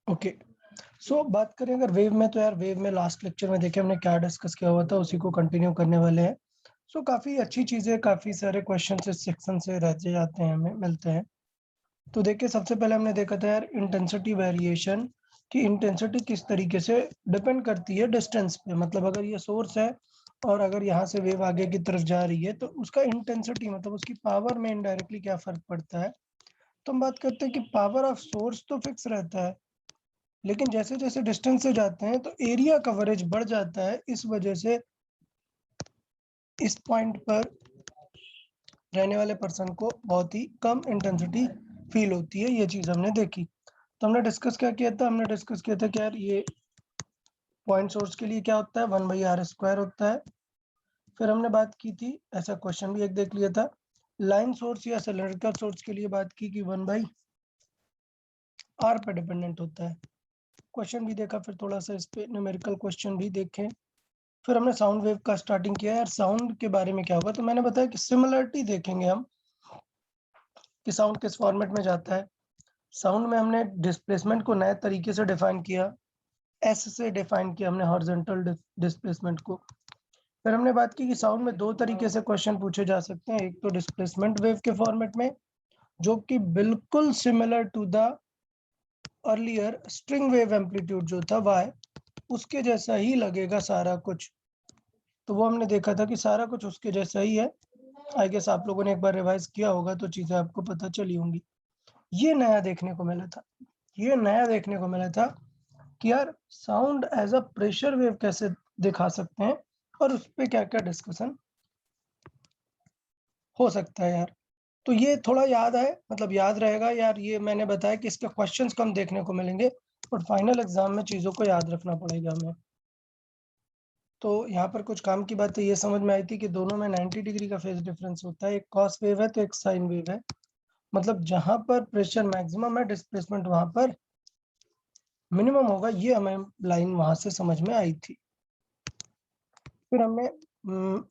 Okay, सो बात करें अगर वेव में, तो यार वेव में लास्ट लेक्चर में देखे हमने क्या डिस्कस किया हुआ था, उसी को कंटिन्यू करने वाले हैं। सो काफ़ी अच्छी चीज़ें, काफ़ी सारे क्वेश्चन इस सेक्शन से रहते जाते हैं, हमें मिलते हैं। तो देखिए सबसे पहले हमने देखा था यार इंटेंसिटी वेरिएशन, कि इंटेंसिटी किस तरीके से डिपेंड करती है डिस्टेंस पे। मतलब अगर ये सोर्स है और अगर यहाँ से वेव आगे की तरफ जा रही है, तो उसका इंटेंसिटी मतलब उसकी पावर में इनडायरेक्टली क्या फर्क पड़ता है। तो हम बात करते हैं कि पावर ऑफ सोर्स तो फिक्स रहता है, लेकिन जैसे जैसे डिस्टेंस से जाते हैं तो एरिया कवरेज बढ़ जाता है। इस वजह से इस पॉइंट पर रहने वाले पर्सन को बहुत ही कम इंटेंसिटी फील होती है। ये चीज़ हमने देखी। तो हमने डिस्कस क्या किया था, हमने डिस्कस किया था कि यार ये पॉइंट सोर्स के लिए क्या होता है, 1/r² होता है। फिर हमने बात की थी, ऐसा क्वेश्चन भी एक देख लिया था, लाइन सोर्स या सिलेंड्रिकल सोर्स के लिए बात की कि 1/r पे डिपेंडेंट होता है। क्वेश्चन भी देखा, फिर थोड़ा सा इस पे न्यूमेरिकल क्वेश्चन भी देखें। फिर हमने साउंड वेव का स्टार्टिंग किया। यार साउंड के बारे में क्या होगा, तो मैंने बताया कि सिमिलरिटी देखेंगे हम कि साउंड किस फॉर्मेट में जाता है। साउंड में हमने डिस्प्लेसमेंट को नए तरीके से डिफाइन किया, एस से डिफाइन किया हमने हॉरिजॉन्टल डिस्प्लेसमेंट को। फिर हमने बात की कि साउंड में दो तरीके से क्वेश्चन पूछे जा सकते हैं। एक तो डिस्प्लेसमेंट वेव के फॉर्मेट में, जो कि बिल्कुल similar to the earlier string wave amplitude जो था वाई, उसके जैसा ही लगेगा सारा कुछ। तो वो हमने देखा था कि सारा कुछ उसके जैसा ही है। आई गेस आप लोगों ने एक बार रिवाइज किया होगा तो चीज़ें आपको पता चली होंगी। ये नया देखने को मिला था, ये नया देखने को मिला था कि यार sound as a pressure wave कैसे दिखा सकते हैं और उस पर क्या क्या डिस्कशन हो सकता है यार। तो ये थोड़ा याद है, मतलब याद रहेगा यार। ये मैंने बताया कि इसके क्वेश्चंस कम देखने को मिलेंगे और फाइनल एग्जाम में चीज़ों को याद रखना पड़ेगा हमें। तो यहाँ पर कुछ काम की बातें ये समझ में आई थी कि दोनों में 90 डिग्री का फेज डिफरेंस होता है। एक कॉस वेव है तो एक साइन वेव है। मतलब जहां पर प्रेशर मैक्सिमम है, डिस्प्लेसमेंट वहां पर मिनिमम होगा। ये हमें लाइन वहां से समझ में आई थी। फिर हमने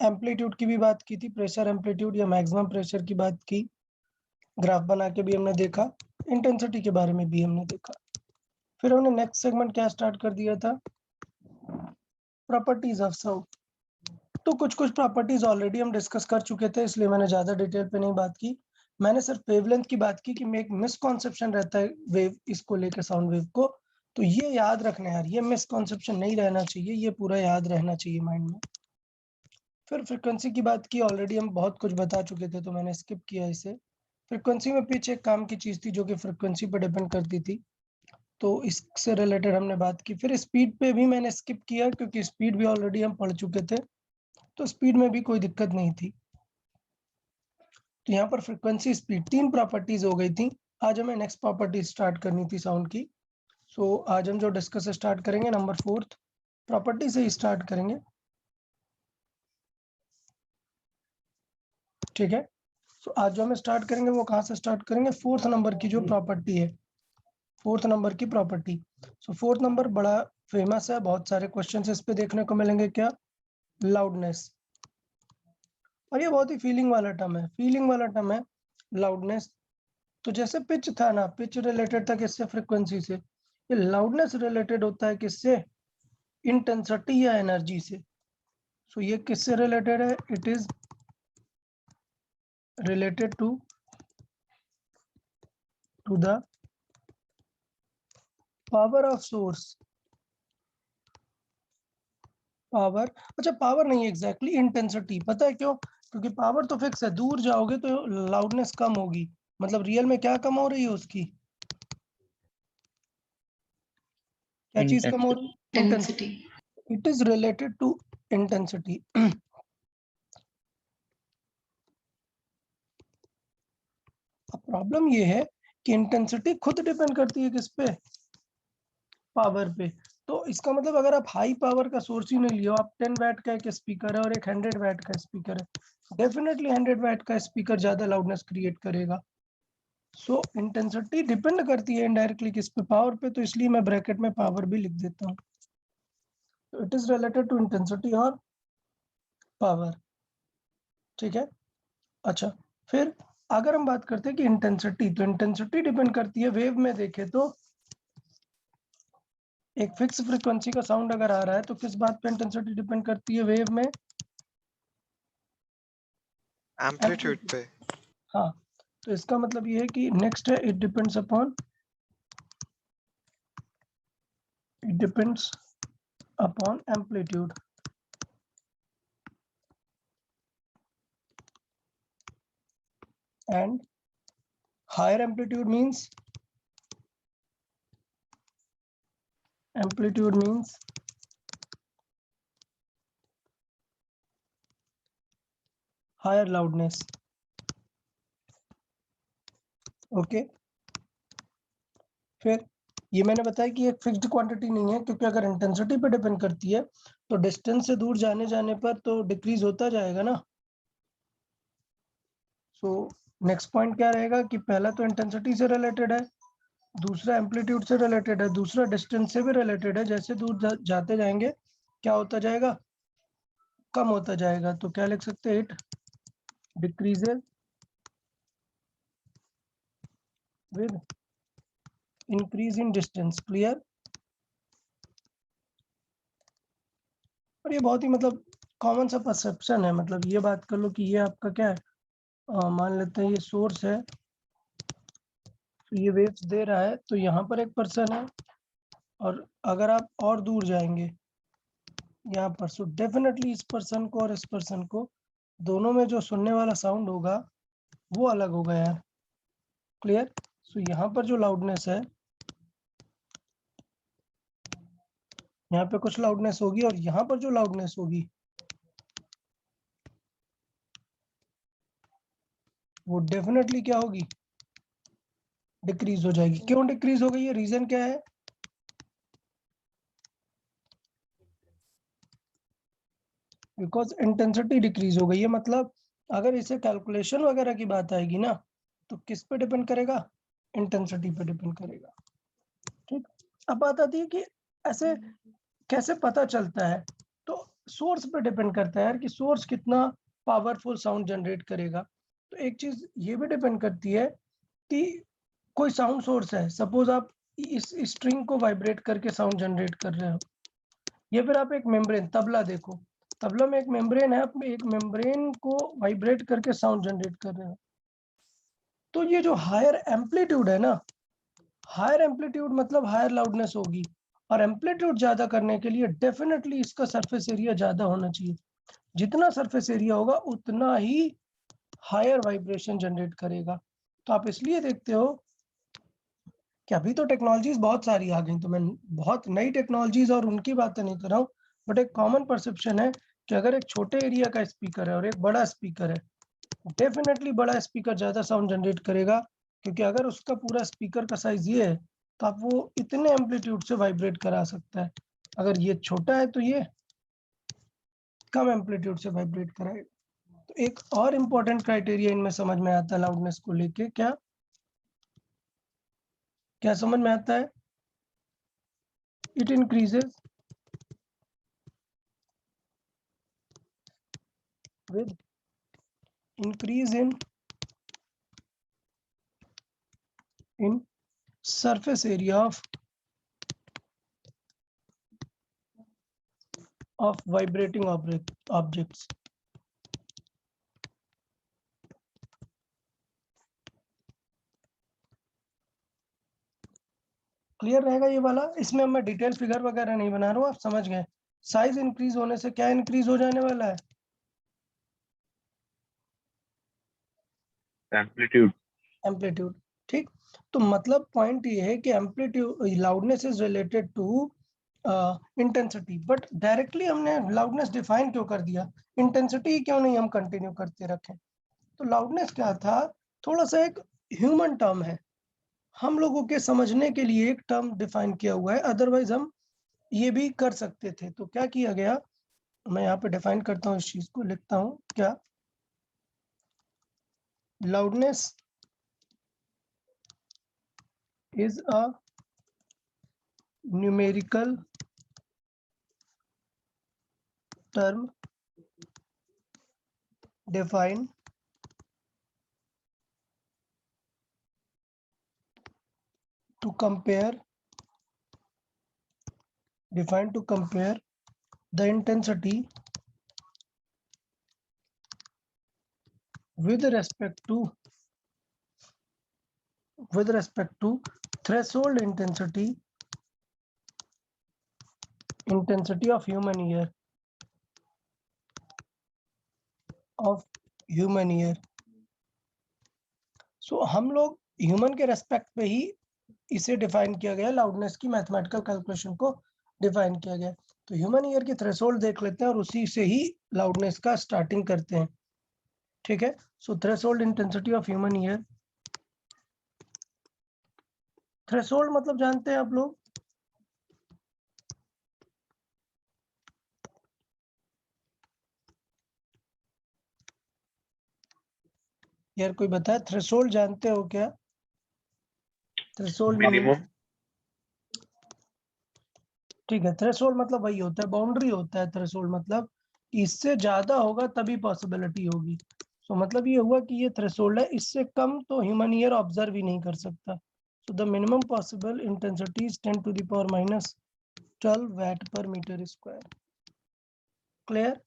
एम्पलीट्यूड की भी बात की थी, प्रेशर एम्पलीट्यूड या मैक्सिमम प्रेशर की बात की, ग्राफ बना के भी हमने देखा। इंटेंसिटी के बारे में भी हमने देखा। फिर हमने नेक्स्ट सेगमेंट क्या स्टार्ट कर दिया था, प्रॉपर्टीज ऑफ साउंड। तो कुछ कुछ प्रॉपर्टीज ऑलरेडी हम डिस्कस कर चुके थे, इसलिए मैंने ज़्यादा डिटेल पे नहीं बात की। मैंने सिर्फ वेवलेंथ की बात की कि एक मिसकॉन्सेप्शन रहता है वेव, इसको लेकर साउंड वेव को। तो ये याद रखना यार, ये मिसकॉन्सेप्शन नहीं रहना चाहिए, ये पूरा याद रहना चाहिए माइंड में। फिर फ्रिक्वेंसी की बात की, ऑलरेडी हम बहुत कुछ बता चुके थे तो मैंने स्किप किया इसे। फ्रिक्वेंसी में पीछे एक काम की चीज़ थी जो कि फ्रिक्वेंसी पर डिपेंड करती थी, तो इससे रिलेटेड हमने बात की। फिर स्पीड पे भी मैंने स्किप किया क्योंकि स्पीड भी ऑलरेडी हम पढ़ चुके थे, तो स्पीड में भी कोई दिक्कत नहीं थी। तो यहाँ पर फ्रिक्वेंसी, स्पीड, तीन प्रॉपर्टीज हो गई थी। आज हमें नेक्स्ट प्रॉपर्टी स्टार्ट करनी थी साउंड की। सो आज हम जो डिस्कस स्टार्ट करेंगे नंबर 4th प्रॉपर्टी से ही स्टार्ट करेंगे, ठीक है। सो आज जो हम स्टार्ट करेंगे वो कहाँ से स्टार्ट करेंगे, 4th नंबर की जो प्रॉपर्टी है, 4th नंबर की प्रॉपर्टी। सो 4th नंबर बड़ा फेमस है, बहुत सारे क्वेश्चन इस पे देखने को मिलेंगे। क्या, लाउडनेस। और ये बहुत ही फीलिंग वाला टर्म है, फीलिंग वाला टर्म है लाउडनेस। तो जैसे पिच था ना, पिच रिलेटेड था किससे, फ्रिक्वेंसी से। ये लाउडनेस रिलेटेड होता है किससे, इंटेंसिटी या एनर्जी से। सो ये किससे रिलेटेड है, it is related to the power of source. Power, अच्छा पावर नहीं, एग्जैक्टली इंटेंसिटी। पता है क्यों, क्योंकि पावर तो फिक्स है, दूर जाओगे तो लाउडनेस कम होगी। मतलब रियल में क्या कम हो रही है उसकी, क्या चीज कम हो रही है, intensity. It is related to intensity. अब प्रॉब्लम ये है कि इंटेंसिटी खुद डिपेंड करती है किस पे, पावर पे। तो इसका मतलब अगर आप हाई पावर का सोर्स ही नहीं लियो, आप 10 वैट का एक स्पीकर है और एक 100 वैट का स्पीकर है, डेफिनेटली 100 वैट का स्पीकर ज्यादा लाउडनेस क्रिएट करेगा। सो इंटेंसिटी डिपेंड करती है इनडायरेक्टली किस पे, पावर पे। तो इसलिए मैं ब्रैकेट में पावर भी लिख देता हूँ। तो it is related to intensity और पावर, ठीक है। अच्छा, फिर अगर हम बात करते हैं कि इंटेंसिटी, तो इंटेंसिटी डिपेंड करती है वेव में देखे तो एक फिक्स फ्रीक्वेंसी का साउंड अगर आ रहा है तो किस बात पे इंटेंसिटी डिपेंड करती है वेव में? एम्पलीट्यूड पे। हाँ, तो इसका मतलब ये है कि नेक्स्ट है it depends upon amplitude. And higher amplitude means higher loudness. Okay, फिर ये मैंने बताया कि एक फिक्स्ड क्वांटिटी नहीं है, क्योंकि अगर इंटेंसिटी पे डिपेंड करती है तो डिस्टेंस से दूर जाने जाने पर तो डिक्रीज होता जाएगा ना। सो नेक्स्ट पॉइंट क्या रहेगा कि पहला तो इंटेंसिटी से रिलेटेड है, दूसरा एम्पलीट्यूड से रिलेटेड है, दूसरा डिस्टेंस से भी रिलेटेड है। जैसे दूर जाते जाएंगे क्या होता जाएगा? कम होता जाएगा। तो क्या लिख सकते हैं? It decreases with increase in distance. Clear? और ये बहुत ही मतलब कॉमन सा परसेप्शन है। मतलब ये बात कर लो कि ये आपका क्या है, मान लेते हैं ये सोर्स है, तो ये वेव्स दे रहा है, तो यहाँ पर एक पर्सन है, और अगर आप और दूर जाएंगे यहाँ पर, सो डेफिनेटली इस पर्सन को और इस पर्सन को दोनों में जो सुनने वाला साउंड होगा वो अलग होगा यार। क्लियर? सो यहाँ पर जो लाउडनेस है, यहाँ पे कुछ लाउडनेस होगी, और यहाँ पर जो लाउडनेस होगी वो डेफिनेटली क्या होगी? डिक्रीज हो जाएगी। क्यों डिक्रीज हो गई है? रीजन क्या है? बिकॉज इंटेंसिटी डिक्रीज हो गई है। मतलब अगर इसे कैलकुलेशन वगैरह की बात आएगी ना, तो किस पे डिपेंड करेगा? इंटेंसिटी पे डिपेंड करेगा। ठीक, अब बात आती है कि ऐसे कैसे पता चलता है? तो सोर्स पे डिपेंड करता है यार कि सोर्स कितना पावरफुल साउंड जनरेट करेगा। तो एक चीज ये भी डिपेंड करती है कि कोई साउंड सोर्स है, सपोज आप इस स्ट्रिंग को वाइब्रेट करके साउंड जनरेट कर रहे हो, या फिर आप एक मेम्ब्रेन, तबला देखो, तबला में एक मेम्ब्रेन है, आप एक मेम्ब्रेन को वाइब्रेट करके साउंड जनरेट कर रहे हो। तो ये जो हायर एम्पलीट्यूड है ना, हायर एम्पलीट्यूड मतलब हायर लाउडनेस होगी, और एम्पलीट्यूड ज्यादा करने के लिए डेफिनेटली इसका सरफेस एरिया ज्यादा होना चाहिए। जितना सरफेस एरिया होगा उतना ही हायर वाइब्रेशन जनरेट करेगा। तो आप इसलिए देखते हो कि अभी तो टेक्नोलॉजीज बहुत सारी आ गई, तो मैं बहुत नई टेक्नोलॉजीज और उनकी बातें नहीं कर रहा हूँ, बट एक कॉमन परसेप्शन है कि अगर एक छोटे एरिया का स्पीकर है और एक बड़ा स्पीकर है, डेफिनेटली बड़ा स्पीकर ज्यादा साउंड जनरेट करेगा, क्योंकि अगर उसका पूरा स्पीकर का साइज ये है तो आप वो इतने एम्पलीट्यूड से वाइब्रेट करा सकता है। अगर ये छोटा है तो ये कम एम्पलीट्यूड से वाइब्रेट कराएगा। तो एक और इम्पोर्टेंट क्राइटेरिया इनमें समझ में आता है लाउडनेस को लेके, क्या क्या समझ में आता है? It increases with increase in surface area of vibrating objects। Clear रहेगा ये वाला? इसमें मैं डिटेल फिगर वगैरह नहीं बना रहा हूँ, आप समझ गए। साइज इंक्रीज होने से क्या इंक्रीज हो जाने वाला है? एम्पलीट्यूड। एम्पलीट्यूड। ठीक, तो मतलब पॉइंट ये है कि amplitude, loudness is related to intensity, but directly हमने लाउडनेस डिफाइन क्यों कर दिया? इंटेंसिटी क्यों नहीं हम कंटिन्यू करते रखें? तो लाउडनेस क्या था, थोड़ा सा एक ह्यूमन टर्म है, हम लोगों के समझने के लिए एक टर्म डिफाइन किया हुआ है, अदरवाइज हम ये भी कर सकते थे। तो क्या किया गया, मैं यहाँ पे डिफाइन करता हूँ, इस चीज को लिखता हूँ। क्या? Loudness is a numerical term defined to compare defined to compare the intensity with respect to threshold intensity of human ear सो हम लोग ह्यूमन के रेस्पेक्ट पे ही इसे डिफाइन किया गया, लाउडनेस की मैथमेटिकल कैलकुलेशन को डिफाइन किया गया। तो ह्यूमन ईयर की थ्रेशोल्ड देख लेते हैं और उसी से ही लाउडनेस का स्टार्टिंग करते हैं। ठीक है, so threshold intensity of human ear. Threshold मतलब जानते हैं आप लोग? यार कोई बताए, थ्रेशोल्ड जानते हो क्या? Threshold minimum. ठीक है, थ्रेशोल्ड मतलब वही होता है, बाउंड्री होता है थ्रेशोल्ड मतलब इससे ज्यादा होगा तभी पॉसिबिलिटी होगी। सो मतलब ये हुआ कि ये थ्रेशोल्ड है, इससे कम तो ह्यूमन ईयर ऑब्जर्व ही नहीं कर सकता। So the minimum possible intensity is 10 to the power minus 12 watt per meter square। Clear?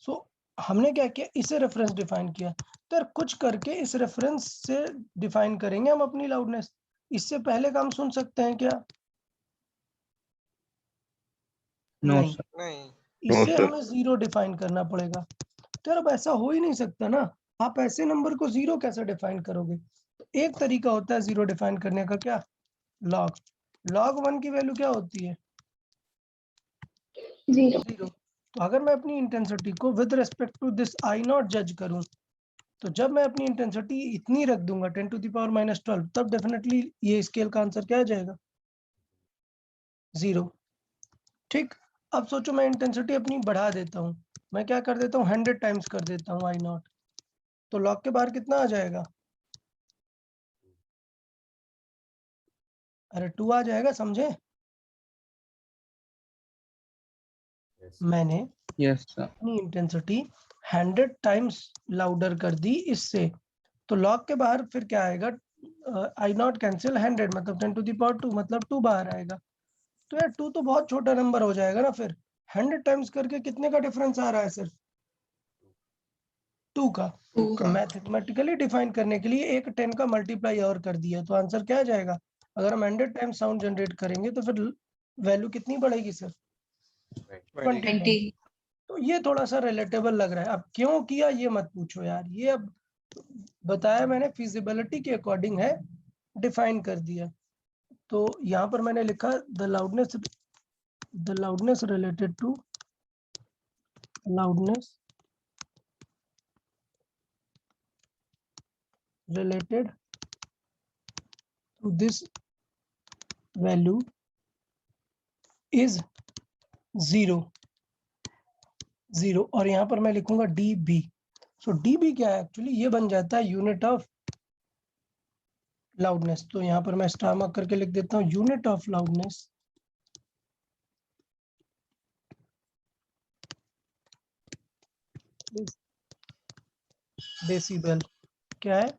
So हमने क्या किया, इसे रेफरेंस डिफाइन किया। तो यार कुछ करके इस रेफरेंस से डिफाइन करेंगे हम अपनी लाउडनेस। इससे पहले का हम सुन सकते हैं क्या? नहीं, नहीं। इससे sir. हमें जीरो डिफाइन करना पड़ेगा। तो यार अब ऐसा हो ही नहीं सकता ना, आप ऐसे नंबर को जीरो कैसे डिफाइन करोगे? तो एक तरीका होता है जीरो डिफाइन करने का, क्या? लॉग। लॉग 1 की वैल्यू क्या होती है? जीरो। तो अगर मैं अपनी इंटेंसिटी को with respect to this I naught जज करूं, तो जब मैं अपनी इंटेंसिटी इतनी रख दूंगा 10 to the power minus 12, तब डेफिनेटली ये स्केल का आंसर क्या आ जाएगा? जीरो। ठीक, अब सोचो मैं इंटेंसिटी अपनी बढ़ा देता हूँ, मैं क्या कर देता हूँ, 100 टाइम्स कर देता हूँ आई नॉट, तो लॉग के बाहर कितना आ जाएगा? अरे 2 आ जाएगा, समझे? मैंने अपनी इंटेंसिटी 100 टाइम्स लाउडर कर दी इससे, तो लॉग के बाहर फिर क्या आएगा? आई नॉट कैंसिल 100 मतलब 10 to the power 2 मतलब 2 बाहर आएगा। तो यार 2 तो बहुत छोटा नंबर हो जाएगा ना, फिर 100 टाइम्स करके कितने का डिफरेंस आ रहा है? सिर्फ 2 का। तो मैथमेटिकली डिफाइन करने के लिए एक 10 का मल्टीप्लाई और कर दिया, तो आंसर क्या आ जाएगा? अगर हम 100 टाइम्स साउंड जनरेट करेंगे तो फिर वैल्यू कितनी बढ़ेगी सर? 20। तो ये थोड़ा सा रिलेटेबल लग रहा है। अब क्यों किया ये मत पूछो यार, ये अब बताया मैंने, फिजिबिलिटी के अकॉर्डिंग है, डिफाइन कर दिया। तो यहाँ पर मैंने लिखा the loudness related to this value is zero. और यहाँ पर मैं लिखूंगा dB। सो dB क्या है एक्चुअली? ये बन जाता है यूनिट ऑफ लाउडनेस। तो यहाँ पर मैं स्टार मार्क करके लिख देता हूँ यूनिट ऑफ लाउडनेस डेसिबल। क्या है?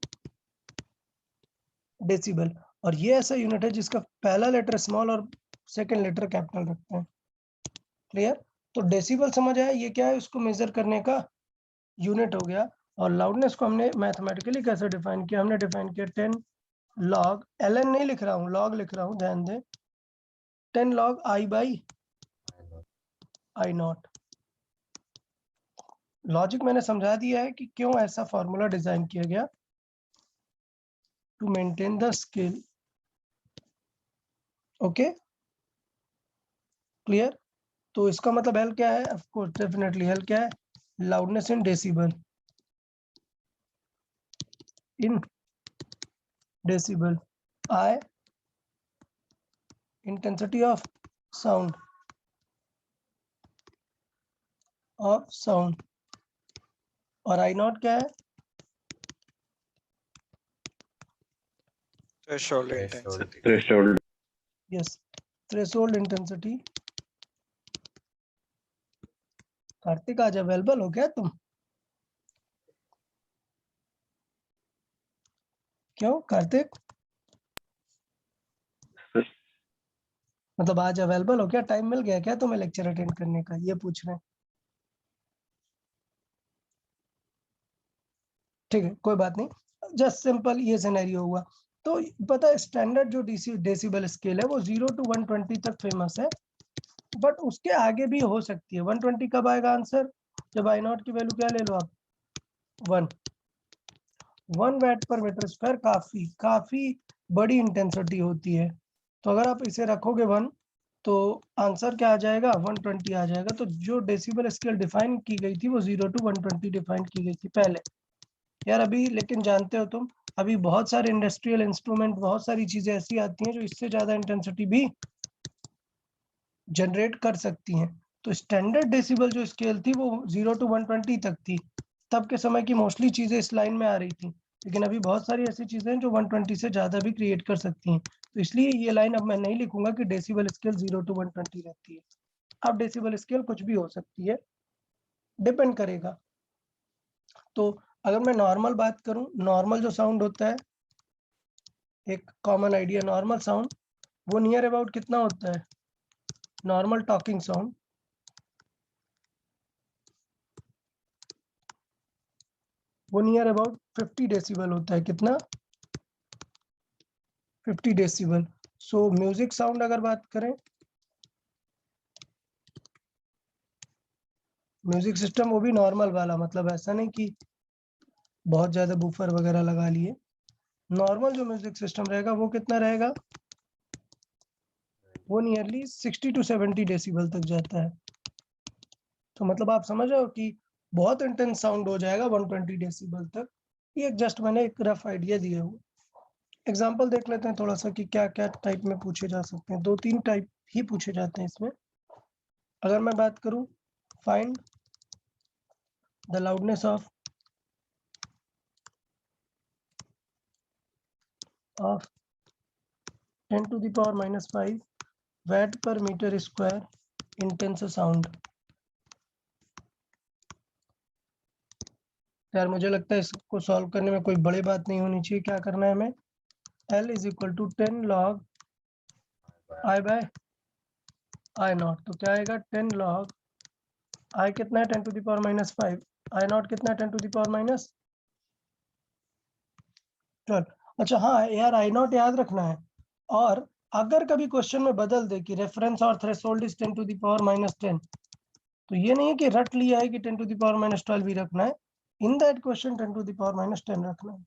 डेसिबल। और ये ऐसा यूनिट है जिसका पहला लेटर स्मॉल और सेकंड लेटर कैपिटल रखते हैं। क्लियर? तो डेसिबल समझ आया, ये क्या है? उसको मेजर करने का यूनिट हो गया। और लाउडनेस को हमने मैथमेटिकली कैसे डिफाइन किया? हमने डिफाइन किया 10 log, ln नहीं लिख रहा हूँ, log लिख रहा हूँ, ध्यान दें, 10 log I by I not. Logic मैंने समझा दिया है कि क्यों ऐसा फॉर्मूला डिजाइन किया गया, to maintain the scale. Okay, clear? तो इसका मतलब एल क्या है? ऑफ कोर्स डेफिनेटली एल क्या है? Loudness in decibel. I intensity of sound और आई नॉट क्या है? Threshold intensity. Threshold. Yes, threshold intensity. Kartik आज अवेलेबल हो गया तुम? क्यों कार्तिक? मतलब आज अवेलेबल हो क्या, टाइम मिल गया क्या तुम्हें लेक्चर अटेंड करने का, ये पूछ रहे हैं। ठीक है, कोई बात नहीं, जस्ट सिंपल ये सिनेरियो हुआ। तो पता है स्टैंडर्ड जो डेसिबल स्केल है वो 0 to 120 तक फेमस है, बट उसके आगे भी हो सकती है। 120 कब आएगा आंसर, जब आई नॉट की वैल्यू क्या ले लो आप, 1 वैट पर मीटर स्क्वायर, काफी बड़ी इंटेंसिटी होती है। तो अगर आप इसे रखोगे 1 तो आंसर क्या आ जाएगा, 120 आ जाएगा। तो जो डेसिबल स्केल डिफाइन की गई थी वो 0 to 120 डिफाइन की गई थी पहले। यार अभी लेकिन जानते हो तुम, अभी बहुत सारे इंडस्ट्रियल इंस्ट्रूमेंट, बहुत सारी चीजें ऐसी आती हैं जो इससे ज्यादा इंटेंसिटी भी जनरेट कर सकती हैं। तो स्टैंडर्ड डेसिबल जो स्केल थी वो 0 to 120 तक थी, तब के समय की मोस्टली चीजें इस लाइन में आ रही थी। लेकिन अभी बहुत सारी ऐसी चीजें हैं जो 120 से ज्यादा भी क्रिएट कर सकती हैं। तो इसलिए ये लाइन अब मैं नहीं लिखूंगा कि डेसिबल स्केल 0 to 120 रहती है। अब डेसिबल स्केल कुछ भी हो सकती है, डिपेंड करेगा। तो अगर मैं नॉर्मल बात करूं, नॉर्मल जो साउंड होता है, एक कॉमन आइडिया, नॉर्मल साउंड वो नियर अबाउट कितना होता है, नॉर्मल टॉकिंग साउंड वो नियर अबाउट 50 डेसिबल होता है। कितना, 50 डेसिबल। सो म्यूजिक साउंड अगर बात करें, म्यूजिक सिस्टम वो भी नॉर्मल वाला, मतलब ऐसा नहीं कि बहुत ज्यादा बूफर वगैरह लगा लिए। नॉर्मल जो म्यूजिक सिस्टम रहेगा वो कितना रहेगा, वो नियरली 60 to 70 डेसिबल तक जाता है। तो मतलब आप समझ रहे हो कि बहुत इंटेंस साउंड हो जाएगा 120 डेसिबल तक। ये जस्ट मैंने एक रफ आइडिया दिया हुआ। एग्जाम्पल देख लेते हैं थोड़ा सा कि क्या क्या टाइप में पूछे जा सकते हैं। 2-3 टाइप ही पूछे जाते हैं इसमें। अगर मैं बात करूं, find the loudness of 10 to the power minus 5 watt per meter square intense sound। यार मुझे लगता है इसको सॉल्व करने में कोई बड़ी बात नहीं होनी चाहिए। क्या करना है हमें, L is equal to 10 log I by I naught. तो क्या आएगा, 10 log I कितना है 10 to the power minus 5, I not कितना है 10 to the power minus 12। अच्छा हाँ यार, आई नॉट याद रखना है। और अगर कभी क्वेश्चन में बदल दे कि रेफरेंस और threshold is 10 to the power minus 10, तो ये नहीं है कि रट लिया है कि 10 to the power minus 12 भी रखना है। In that question 10 to the power minus 10 रखना है।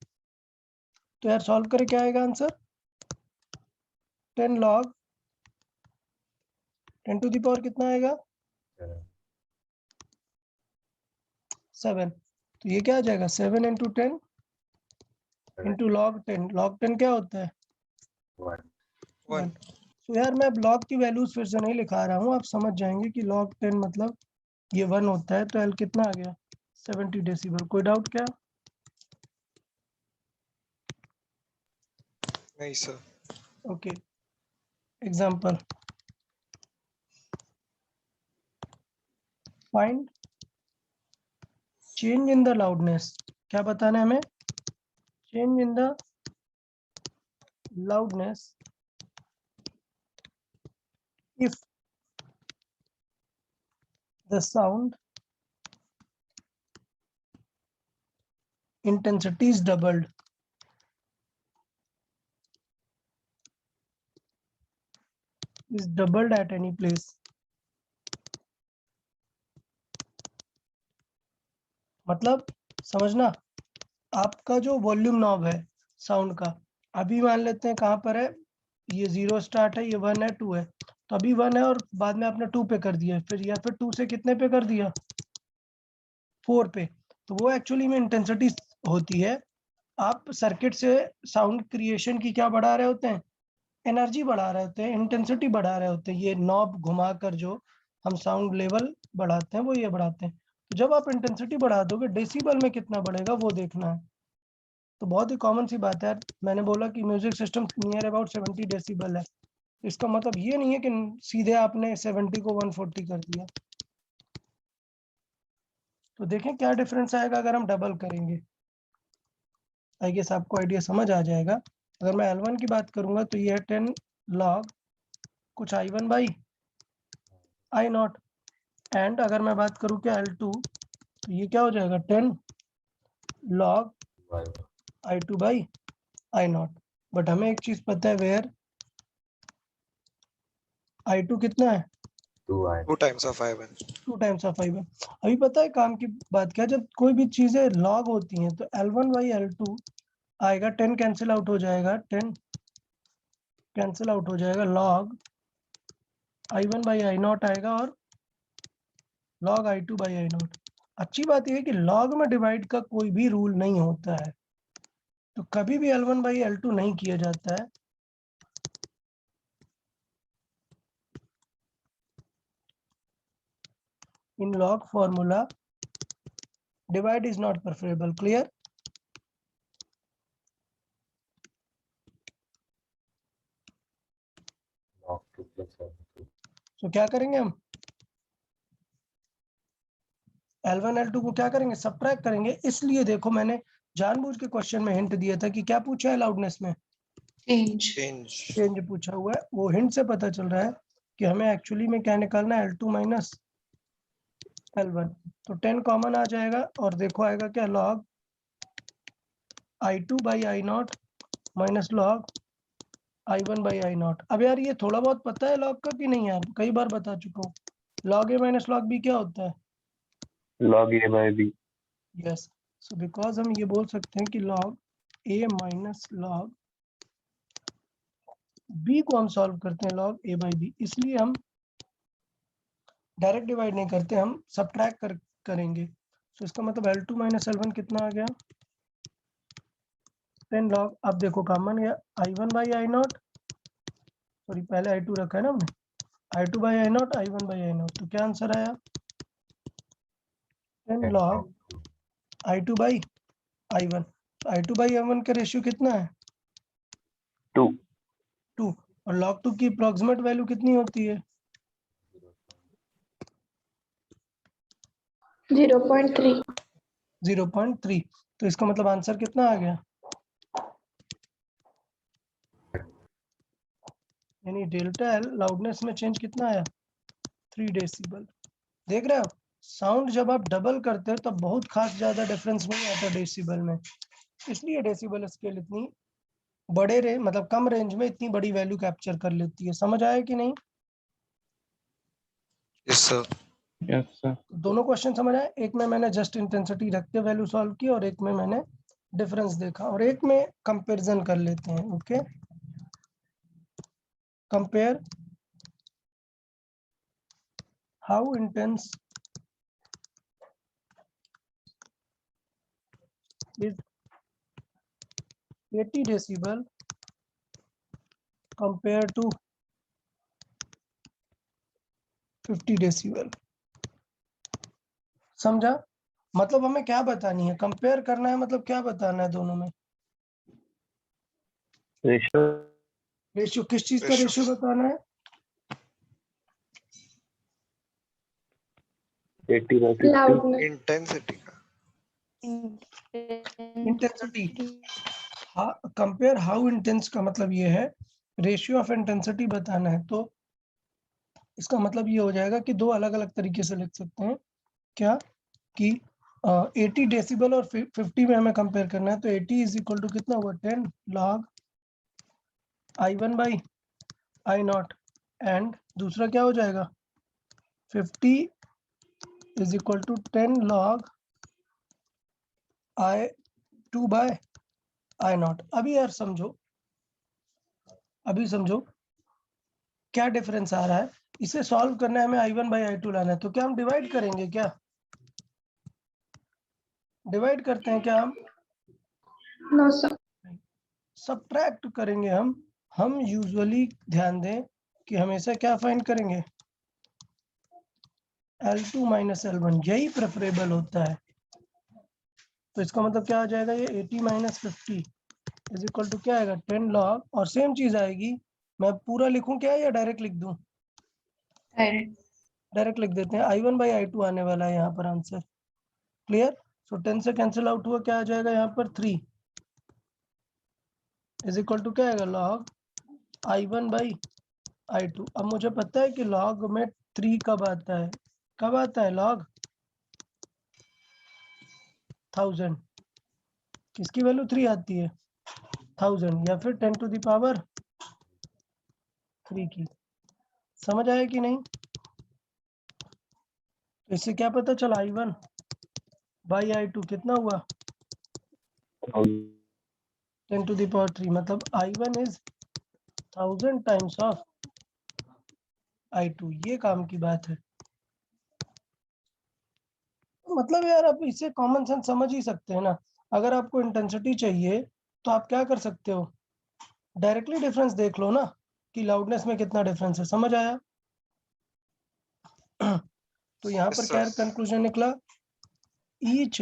तो यार सॉल्व करें, क्या आएगा answer, 10 log 10 to the power कितना आएगा 7। तो ये क्या आ जाएगा, 7 into 10 into log 10। log 10 क्या होता है, 1। 1. तो यार मैं अब log की वैल्यूज फिर से नहीं लिखा रहा हूँ, आप समझ जाएंगे कि log 10 मतलब ये 1 होता है। तो L कितना आ गया, 70 डेसिबल। कोई डाउट क्या, Nice, sir. Okay. Example, find change in the loudness. क्या बताना है हमें, change in the loudness if the sound intensity is doubled। is doubled at any place। मतलब समझना, आपका जो वॉल्यूम नॉब है साउंड का, अभी मान लेते हैं कहाँ पर है, ये 0 स्टार्ट है, ये 1 है 2 है। तो अभी 1 है और बाद में आपने 2 पे कर दिया, फिर या फिर 2 से कितने पे कर दिया, 4 पे। तो वो एक्चुअली में इंटेंसिटी होती है। आप सर्किट से साउंड क्रिएशन की क्या बढ़ा रहे होते हैं, एनर्जी बढ़ा रहे होते हैं, इंटेंसिटी बढ़ा रहे होते हैं। ये नॉब घुमाकर जो हम साउंड लेवल बढ़ाते हैं वो ये बढ़ाते हैं। तो जब आप इंटेंसिटी बढ़ा दोगे, डेसिबल में कितना बढ़ेगा वो देखना है। तो बहुत ही कॉमन सी बात है यार, मैंने बोला कि music system near about 70 decibel है। इसका मतलब ये नहीं है कि सीधे आपने 70 को 140 कर दिया। तो देखें क्या डिफरेंस आएगा अगर हम डबल करेंगे। आई गेस आपको आइडिया समझ आ जाएगा। अगर मैं L1 की बात करूंगा तो ये है 10 log कुछ I1 बाई I0 एंड अगर मैं बात करूं क्या L2 तो ये क्या हो जाएगा 10 log I2 by I0। But हमें एक चीज पता है वेयर I2 कितना है 2 times of I1. 2 times of I1। अभी पता है काम की बात क्या, जब कोई भी चीजें लॉग होती हैं तो L1 बाई L2 आएगा, 10 कैंसिल आउट हो जाएगा, 10 कैंसिल आउट हो जाएगा, लॉग I1 बाई I0 आएगा और लॉग I2 बाई I0। अच्छी बात यह है कि लॉग में डिवाइड का कोई भी रूल नहीं होता है, तो कभी भी L1 बाई L2 नहीं किया जाता है। इन log formula divide is not preferable, clear? तो क्या करेंगे हम L1 L2 को क्या करेंगे सबट्रैक्ट करेंगे। इसलिए देखो मैंने जानबूझ के क्वेश्चन में हिंट दिया था कि क्या पूछा है लाउडनेस में चेंज पूछा हुआ है। वो हिंट से पता चल रहा है कि हमें एक्चुअली में क्या निकालना है L2 माइनस L1। तो 10 कॉमन आ जाएगा और देखो आएगा क्या log I2 by I0 minus log I1 by I0। अब यार ये थोड़ा बहुत पता है लॉग का कि नहीं यार, कई बार बता चुका हूँ। लॉग ए माइनस लॉग बी क्या होता है log a by b। Yes, so because हम ये बोल सकते हैं कि लॉग ए माइनस लॉग बी को हम सॉल्व करते हैं लॉग ए बाई बी, इसलिए हम डायरेक्ट डिवाइड नहीं करते, हम सब्ट्रैक्ट करेंगे। तो इसका मतलब L2 माइनस L1 कितना आ गया 10 लॉग। अब देखो कॉमन गया I1 बाई I0, सॉरी पहले I2 रखा है ना हमने, I2 by I0 I1 by I0, तो क्या आंसर आया 10 लॉग I2 बाई I1। तो I2 बाई I1 का रेशियो कितना है 2 और log 2 की अप्रोक्सीमेट वैल्यू कितनी होती है 0.3। 0.3। तो इसका मतलब आंसर कितना आ गया, यानी डेल्टा एल लाउडनेस में चेंज कितना आया 3 डेसिबल। देख रहे हो साउंड जब आप डबल करते हो तब बहुत खास ज्यादा डिफरेंस नहीं आता डेसिबल में, इसलिए डेसिबल स्केल इतनी बड़े मतलब कम रेंज में इतनी बड़ी वैल्यू कैप्चर कर लेती है। समझ आया कि नहीं Yes, sir. yes sir। दोनों क्वेश्चन समझ आए, एक में मैंने जस्ट इंटेंसिटी रख के वैल्यू सॉल्व की और एक में मैंने डिफरेंस देखा और एक में कंपैरिजन कर लेते हैं। Okay compare how intense is 80 decibel compared to 50 decibel. समझा, मतलब हमें क्या बतानी है, कंपेयर करना है, मतलब क्या बताना है दोनों में रेशियो रेशियो, किस चीज का Ratio. रेशियो बताना है 80 by 50। लाउडनेस Intensity का. इंटेंसिटी। कंपेयर हाउ इंटेंस का मतलब ये है रेशियो ऑफ इंटेंसिटी बताना है। तो इसका मतलब ये हो जाएगा कि दो अलग अलग तरीके से लिख सकते हैं क्या कि 80 डेसिबल और 50 में हमें कंपेयर करना है। तो 80 इज इक्वल टू कितना हुआ 10 log I1 by I0 and दूसरा क्या हो जाएगा 50 is equal to 10 log I2 by I0। अभी यार समझो, अभी समझो क्या डिफरेंस आ रहा है, इसे सॉल्व करना है हमें I1 बाई I2 लाना है। तो क्या हम डिवाइड करेंगे, क्या डिवाइड करते हैं क्या हम नो सर। सब्ट्रैक्ट करेंगे हम यूजुअली ध्यान दें कि हमेशा क्या फाइंड करेंगे L2 माइनस L1, यही प्रेफरेबल होता है। तो इसका मतलब क्या आ जाएगा ये 80 माइनस 50 इज इक्वल टू क्या आएगा 10 लॉग, और सेम चीज आएगी, मैं पूरा लिखूं क्या या डायरेक्ट लिख दूं, डायरेक्ट लिख देते हैं I1 बाई I2 आने वाला है यहाँ पर आंसर। क्लियर, सो 10 से कैंसिल आउट हुआ, क्या आ जाएगा यहाँ पर 3 इज इक्वल टू क्या आएगा लॉग I1 बाई I2। अब मुझे पता है कि log में 3 कब आता है, कब आता है log 1000, किसकी वैल्यू 3 आती है 1000 या फिर 10 to the power 3 की। समझ आया कि नहीं? तो इससे क्या पता चला I1 बाई I2 कितना हुआ 10 to the power 3, मतलब I1 is 1000 times of I2। ये काम की बात है। मतलब यार आप इससे कॉमन सेंस समझ ही सकते हैं ना। अगर आपको इंटेंसिटी चाहिए तो आप क्या कर सकते हो, डायरेक्टली डिफरेंस देख लो ना कि लाउडनेस में कितना डिफरेंस है। समझ आया? तो यहाँ Yes, पर sir. क्या कंक्लूजन निकला, each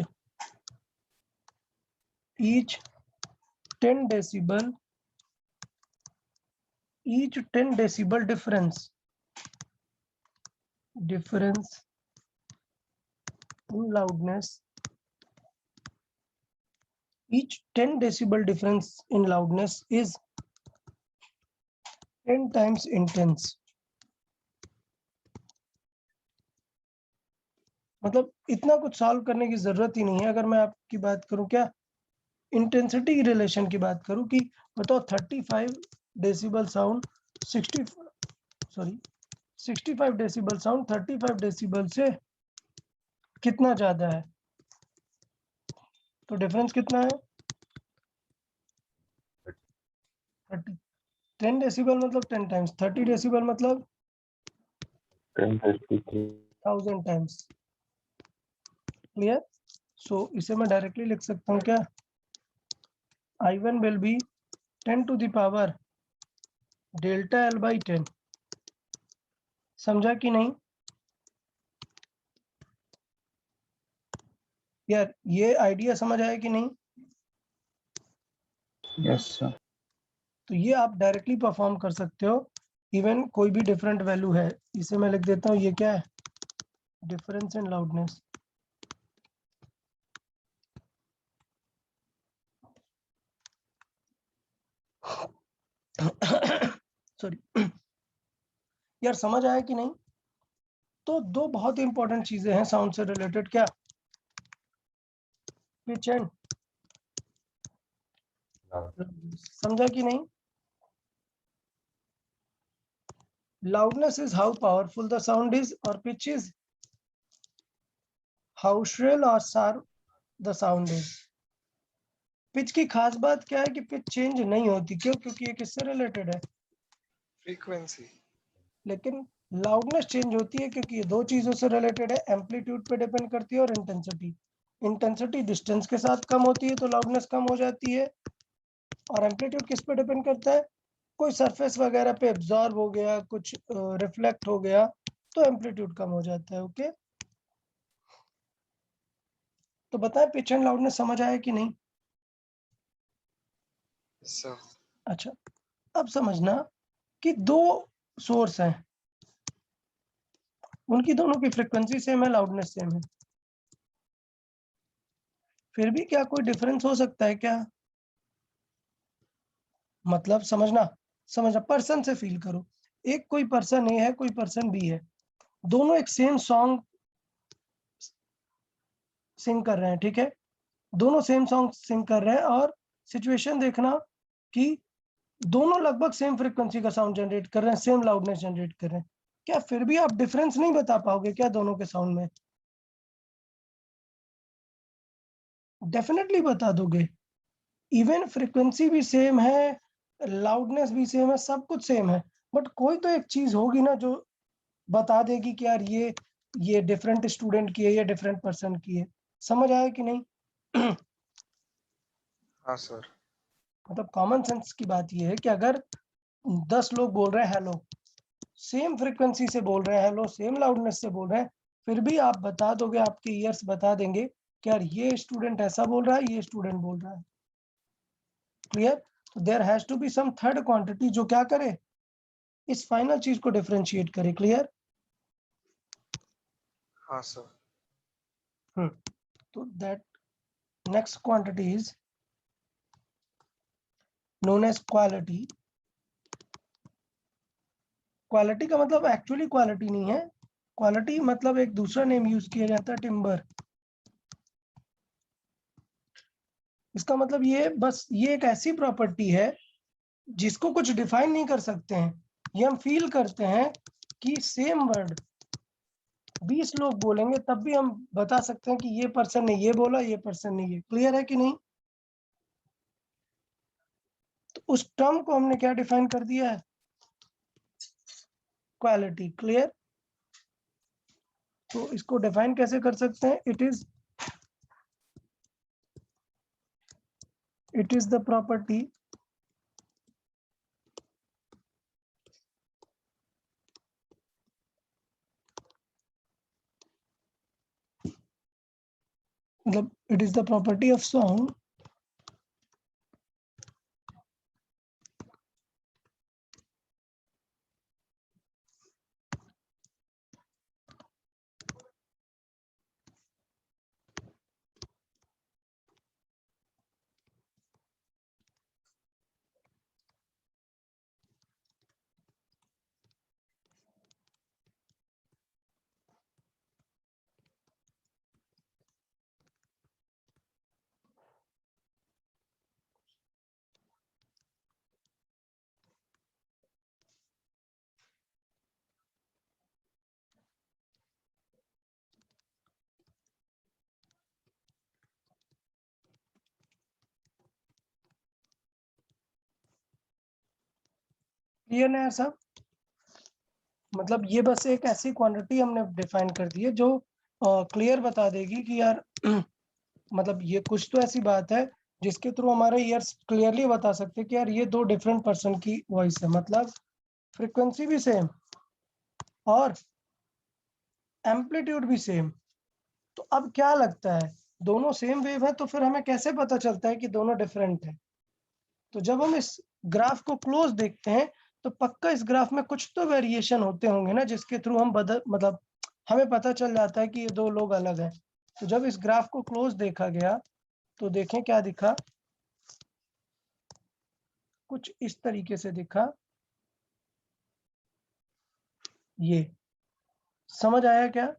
10 decibel, each 10 decibel difference in loudness, each 10 decibel difference in loudness is 10 times intense। मतलब इतना कुछ सॉल्व करने की जरूरत ही नहीं है। अगर मैं आपकी बात करूं, क्या इंटेंसिटी की रिलेशन की बात करूं कि बताओ 35 decibel sound 65 decibel sound 35 decibel से कितना ज्यादा है, तो डिफरेंस कितना है 30। 10 डेसिबल मतलब 10 टाइम्स, 30 डेसिबल मतलब 1000 टाइम्स। क्लियर? सो इसे मैं डायरेक्टली लिख सकता हूँ क्या, I1 will be 10 to the power delta L by 10। समझा कि नहीं यार? ये आइडिया समझ आया कि नहीं? Yes sir. तो ये आप डायरेक्टली परफॉर्म कर सकते हो। इवन कोई भी डिफरेंट वैल्यू है, इसे मैं लिख देता हूँ, ये क्या है, डिफरेंस इन लाउडनेस। सॉरी यार, समझ आया कि नहीं? तो दो बहुत ही इंपॉर्टेंट चीजें हैं साउंड से रिलेटेड, क्या, पिच एंड, समझा कि नहीं? Loudness is how powerful the sound is, और pitch is how shrill or sharp the sound is। Pitch की खास बात क्या है कि पिच चेंज नहीं होती। क्यों? क्योंकि ये किससे रिलेटेड है, Frequency. लेकिन लाउडनेस चेंज होती है क्योंकि ये दो चीजों से रिलेटेड है, एम्पलीट्यूड पे डिपेंड करती है और इंटेंसिटी। इंटेंसिटी डिस्टेंस के साथ कम होती है तो लाउडनेस कम हो जाती है, और एम्पलीट्यूड किस पे डिपेंड करता है, कोई सरफेस वगैरह पे एब्जॉर्ब हो गया, कुछ रिफ्लेक्ट हो गया तो एम्पलीट्यूड कम हो जाता है। ओके, तो बताएं पिच एंड लाउडनेस समझ आया कि नहीं? Yes, sir. अच्छा, अब समझना कि दो सोर्स हैं, उनकी दोनों की फ्रीक्वेंसी सेम है, लाउडनेस सेम है, फिर भी क्या कोई डिफरेंस हो सकता है क्या? मतलब समझना पर्सन से फील करो। एक कोई पर्सन ए है, कोई पर्सन बी है, दोनों एक सेम सॉन्ग सिंग कर रहे हैं, ठीक है, दोनों सेम सॉन्ग सिंग कर रहे हैं, और सिचुएशन देखना कि दोनों लगभग सेम फ्रीक्वेंसी का साउंड जनरेट कर रहे हैं, सेम लाउडनेस जनरेट कर रहे हैं, क्या फिर भी आप डिफरेंस नहीं बता पाओगे क्या दोनों के साउंड में? डेफिनेटली बता दोगे। इवन फ्रीक्वेंसी भी सेम है, लाउडनेस भी सेम है, सब कुछ सेम है, बट कोई तो एक चीज होगी ना जो बता देगी कि यार ये डिफरेंट स्टूडेंट की है, ये डिफरेंट पर्सन की है। समझ आया कि नहीं? हाँ सर। मतलब कॉमन सेंस की बात ये है कि अगर 10 लोग बोल रहे हैं हेलो, सेम फ्रीक्वेंसी से बोल रहे हैं हेलो, सेम लाउडनेस से बोल रहे हैं, फिर भी आप बता दोगे, आपके ईयर्स बता देंगे कि यार ये स्टूडेंट ऐसा बोल रहा है, ये स्टूडेंट बोल रहा है। क्लियर? तो there has to be some third quantity जो क्या करे, इस फाइनल चीज को डिफरेंशिएट करे। क्लियर? हाँ सर। तो that next quantity is known as quality, quality का मतलब एक्चुअली क्वालिटी नहीं है, क्वालिटी मतलब एक दूसरा नेम यूज किया जाता है, टिम्बर। इसका मतलब ये बस ये एक ऐसी प्रॉपर्टी है जिसको कुछ डिफाइन नहीं कर सकते हैं, ये हम फील करते हैं कि सेम वर्ड 20 लोग बोलेंगे तब भी हम बता सकते हैं कि ये पर्सन ने ये बोला, ये पर्सन ने ये। क्लियर है कि नहीं? तो उस टर्म को हमने क्या डिफाइन कर दिया है? क्वालिटी। क्लियर? तो इसको डिफाइन कैसे कर सकते हैं? इट इज द प्रॉपर्टी मतलब it is the property of sound clear है सब? मतलब ये बस एक ऐसी क्वांटिटी हमने डिफाइन कर दी है जो क्लियर बता देगी कि यार मतलब ये कुछ तो ऐसी बात है जिसके थ्रू हमारे ईयर्स क्लियरली बता सकते हैं कि यार ये दो डिफरेंट पर्सन की वॉइस है, मतलब फ्रीक्वेंसी भी सेम और एम्पलीट्यूड भी सेम। तो अब क्या लगता है, दोनों सेम वेव है तो फिर हमें कैसे पता चलता है कि दोनों डिफरेंट है? तो जब हम इस ग्राफ को क्लोज देखते हैं तो पक्का इस ग्राफ में कुछ तो वेरिएशन होते होंगे ना, जिसके थ्रू हम मतलब हमें पता चल जाता है कि ये दो लोग अलग हैं। तो जब इस ग्राफ को क्लोज देखा गया तो देखें क्या दिखा, कुछ इस तरीके से दिखा। ये समझ आया क्या?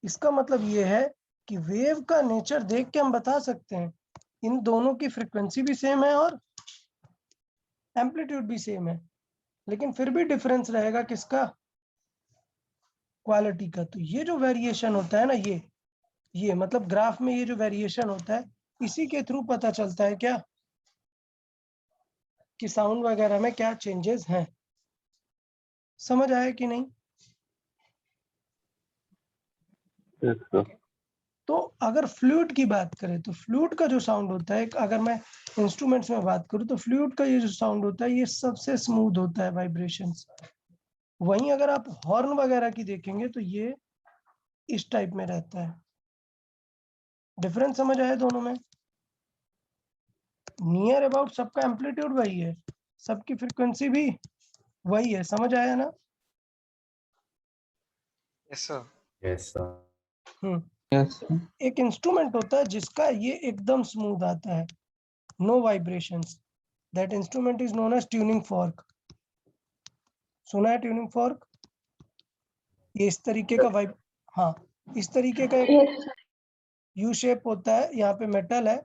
इसका मतलब ये है कि वेव का नेचर देख के हम बता सकते हैं इन दोनों की फ्रीक्वेंसी भी सेम है और एम्पलीट्यूड भी सेम है, लेकिन फिर भी डिफरेंस रहेगा किसका? क्वालिटी का। तो ये जो वेरिएशन होता है ना, ये मतलब ग्राफ में ये जो वेरिएशन होता है, इसी के थ्रू पता चलता है क्या कि साउंड वगैरह में क्या चेंजेस हैं। समझ आया कि नहीं? Yes, sir. तो अगर फ्लूट की बात करें तो फ्लूट का जो साउंड होता है, अगर मैं इंस्ट्रूमेंट्स में बात करूं तो फ्लूट का ये जो साउंड होता है ये सबसे स्मूथ होता है वाइब्रेशंस। वहीं अगर आप हॉर्न वगैरह की देखेंगे तो ये इस टाइप में रहता है। डिफरेंस समझ आया दोनों में? नियर अबाउट सबका एम्पलीट्यूड वही है, सबकी फ्रीक्वेंसी भी वही है। समझ आया ना? Yes, sir. Yes, sir. Yes, sir. एक इंस्ट्रूमेंट होता है जिसका ये एकदम स्मूथ आता है, no vibrations. That instrument is known as tuning fork. सुना है ट्यूनिंग फॉर्क? ये इस तरीके का हाँ, इस तरीके का एक Yes, sir. यू शेप होता है, यहाँ पे मेटल है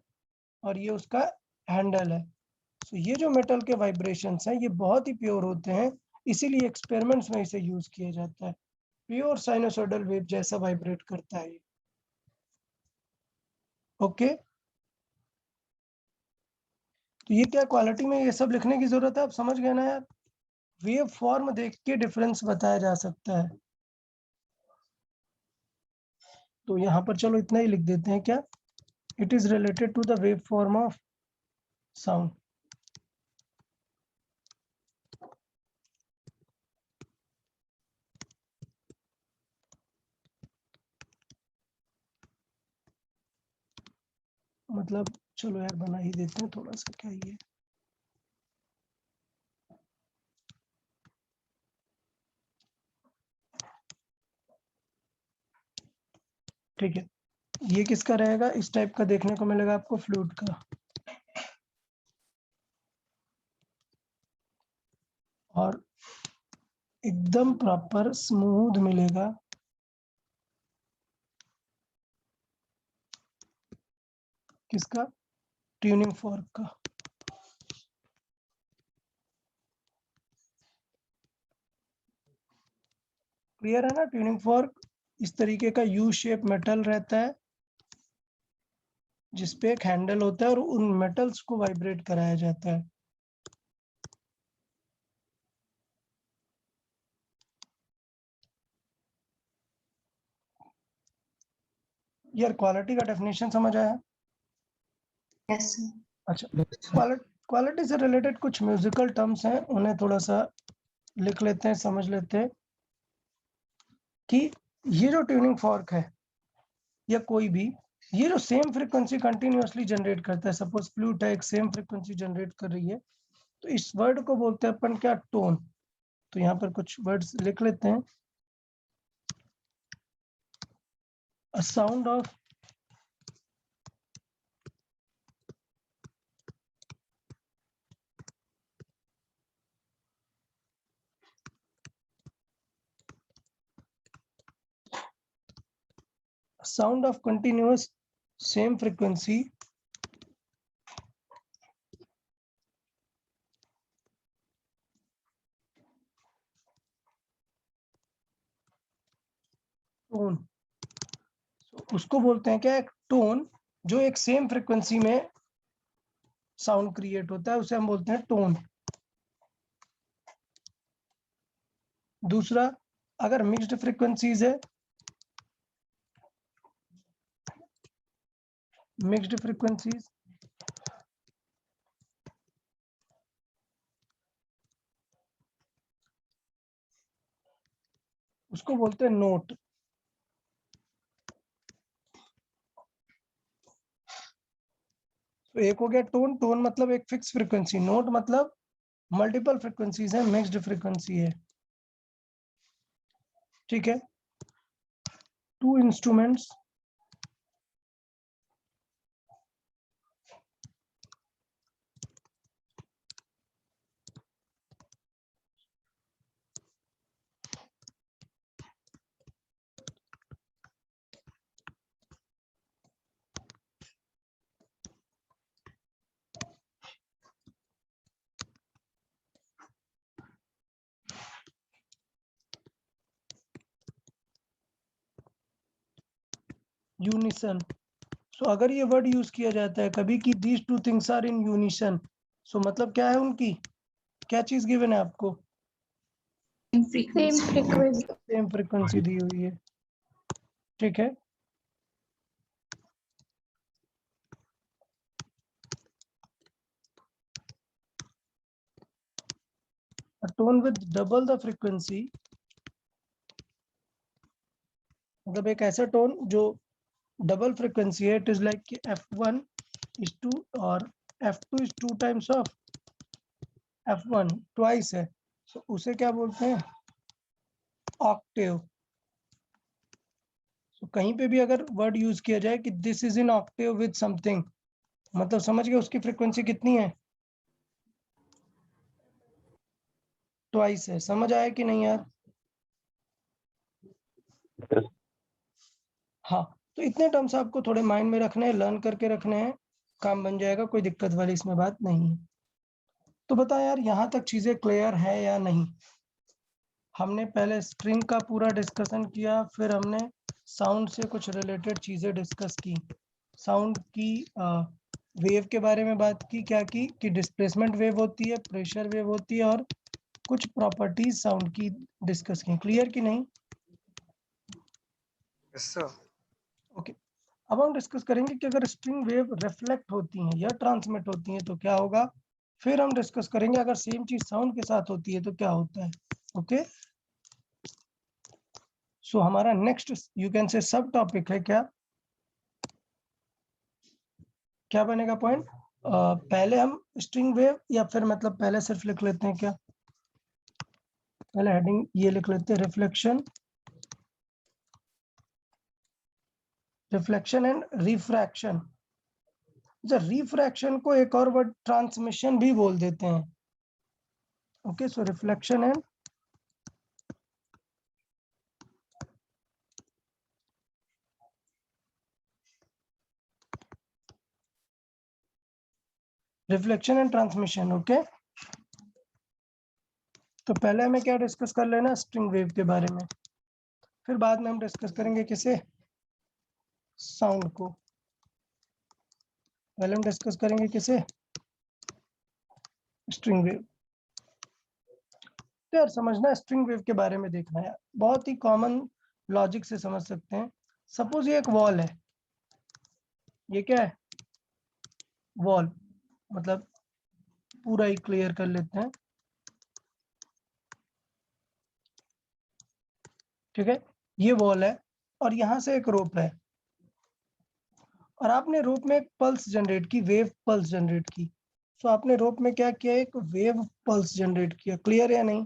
और ये उसका हैंडल है। तो ये जो मेटल के वाइब्रेशंस हैं ये बहुत ही प्योर होते हैं, इसीलिए एक्सपेरिमेंट्स में इसे यूज किया जाता है। प्योर साइनोसॉइडल वेव जैसा वाइब्रेट करता है ये। ओके, तो ये क्या क्वालिटी में ये सब लिखने की जरूरत है? आप समझ गए ना यार? वेव फॉर्म देख के डिफरेंस बताया जा सकता है। तो यहाँ पर चलो इतना ही लिख देते हैं क्या, it is related to the wave form of sound. मतलब चलो यार बना ही देते हैं थोड़ा सा, क्या ये ठीक है। ये किसका रहेगा? इस टाइप का देखने को मिलेगा आपको, फ्लूट का। और एकदम प्रॉपर स्मूथ मिलेगा। किसका? ट्यूनिंग फॉर्क का। क्लियर है ना? ट्यूनिंग फॉर्क इस तरीके का यू शेप मेटल रहता है जिसपे एक हैंडल होता है और उन मेटल्स को वाइब्रेट कराया जाता है। यार क्वालिटी का डेफिनेशन समझ आया? Yes, sir. अच्छा, क्वालिटी से रिलेटेड कुछ म्यूजिकल टर्म्स हैं, उन्हें थोड़ा सा लिख लेते हैं, समझ लेते हैं कि ये जो ट्यूनिंग फॉर्क है या कोई भी, ये जो सेम फ्रीक्वेंसी कंटिन्यूअसली जनरेट करता है, सपोज फ्लूट है एक सेम फ्रीक्वेंसी जनरेट कर रही है, तो इस वर्ड को बोलते हैं अपन क्या? टोन। तो यहाँ पर कुछ वर्ड्स लिख लेते हैं। A sound of continuous same frequency tone. उसको बोलते हैं क्या? एक टोन जो एक सेम फ्रीक्वेंसी में साउंड क्रिएट होता है, उसे हम बोलते हैं टोन। दूसरा, अगर मिक्स्ड फ्रीक्वेंसीज है, मिक्स्ड फ्रीक्वेंसीज उसको बोलते हैं नोट। तो एक हो गया टोन। टोन मतलब एक फिक्स फ्रीक्वेंसी, नोट मतलब मल्टीपल फ्रीक्वेंसीज है, मिक्स्ड फ्रीक्वेंसी है। ठीक है। To instruments unison. सो अगर ये वर्ड यूज किया जाता है कभी कि these two things are in unison, so मतलब क्या है? उनकी क्या चीज गिवन है आपको? Same frequency. सेम फ्रीक्वेंसी दी हुई है। ठीक है। A tone with double the frequency, मतलब एक ऐसा टोन जो डबल फ्रीक्वेंसी है, इट इज लाइक कि f1 is 2 और f2 is 2 times of f1, twice है। so उसे क्या बोलते हैं? ऑक्टेव। so कहीं पे भी अगर वर्ड यूज किया जाए कि this is in Octave with something, मतलब समझ गए उसकी फ्रीक्वेंसी कितनी है? ट्वाइस है। समझ आया कि नहीं यार? हाँ, तो इतने टर्म्स आपको थोड़े माइंड में रखने हैं, लर्न करके रखने हैं, काम बन जाएगा, कोई दिक्कत वाली इसमें बात नहीं है। तो बता यार, यहाँ तक चीजें क्लियर है या नहीं? हमने पहले स्ट्रिंग का पूरा डिस्कशन किया, फिर हमने साउंड से कुछ रिलेटेड चीजें डिस्कस की, साउंड की वेव के बारे में बात की, क्या की कि डिस्प्लेसमेंट वेव होती है, प्रेशर वेव होती है, और कुछ प्रॉपर्टीज साउंड की डिस्कस की। क्लियर कि नहीं? Yes, sir. ओके। अब हम डिस्कस करेंगे कि अगर स्ट्रिंग वेव रिफ्लेक्ट होती हैं या ट्रांसमिट होती हैं तो क्या होगा। फिर हम डिस्कस करेंगे अगर सेम चीज साउंड के साथ होती है तो क्या होता है। ओके। सो हमारा नेक्स्ट यू कैन से सब टॉपिक है क्या बनेगा पॉइंट? पहले हम स्ट्रिंग वेव, या फिर मतलब पहले सिर्फ लिख लेते हैं क्या? पहले हेडिंग ये लिख लेते हैं, रिफ्लेक्शन एंड रिफ्रैक्शन। रिफ्रैक्शन को एक और वर्ड ट्रांसमिशन भी बोल देते हैं। Okay, so reflection and reflection and transmission. Okay, तो पहले हमें क्या डिस्कस कर लेना, स्ट्रिंग वेव के बारे में, फिर बाद में हम डिस्कस करेंगे किसे, साउंड को। पहले हम डिस्कस करेंगे किसे, स्ट्रिंग वेव। तो यार समझना, स्ट्रिंग वेव के बारे में देखना है, बहुत ही कॉमन लॉजिक से समझ सकते हैं। सपोज ये एक वॉल है, ये क्या है, वॉल, मतलब पूरा ही क्लियर कर लेते हैं, ठीक है, ये वॉल है और यहां से एक रोप है, और आपने रोप में एक पल्स जनरेट की, वेव पल्स जनरेट की। तो आपने रोप में क्या किया, एक वेव पल्स जनरेट किया, क्लियर या नहीं।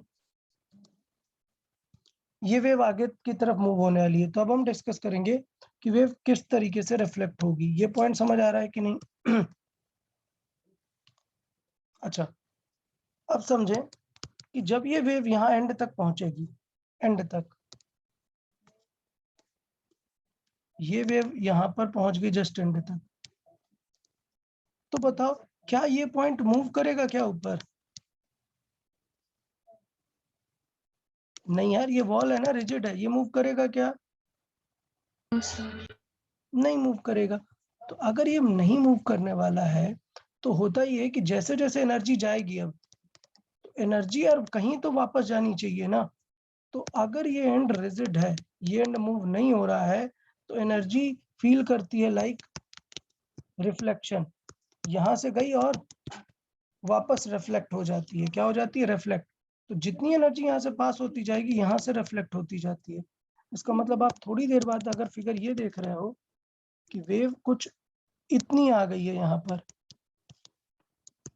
ये वेव आगे की तरफ मूव होने वाली है, तो अब हम डिस्कस करेंगे कि वेव किस तरीके से रिफ्लेक्ट होगी। ये पॉइंट समझ आ रहा है कि नहीं? अच्छा, अब समझें कि जब ये वेव यहाँ एंड तक पहुंचेगी, एंड तक, ये वेव यहाँ पर पहुंच गई जस्ट एंड तक, तो बताओ क्या ये पॉइंट मूव करेगा क्या ऊपर? नहीं यार, ये वॉल है ना, रिजिड है, ये मूव करेगा क्या? नहीं मूव करेगा। तो अगर ये नहीं मूव करने वाला है, तो होता ही है कि जैसे जैसे एनर्जी जाएगी, अब तो एनर्जी यार कहीं तो वापस जानी चाहिए ना। तो अगर ये एंड रिजिड है, ये एंड मूव नहीं हो रहा है, तो एनर्जी फील करती है लाइक रिफ्लेक्शन, यहां से गई और वापस रिफ्लेक्ट हो जाती है। क्या हो जाती है? रिफ्लेक्ट। तो जितनी एनर्जी यहाँ से पास होती जाएगी, यहाँ से रिफ्लेक्ट होती जाती है। इसका मतलब आप थोड़ी देर बाद अगर फिगर ये देख रहे हो कि वेव कुछ इतनी आ गई है, यहाँ पर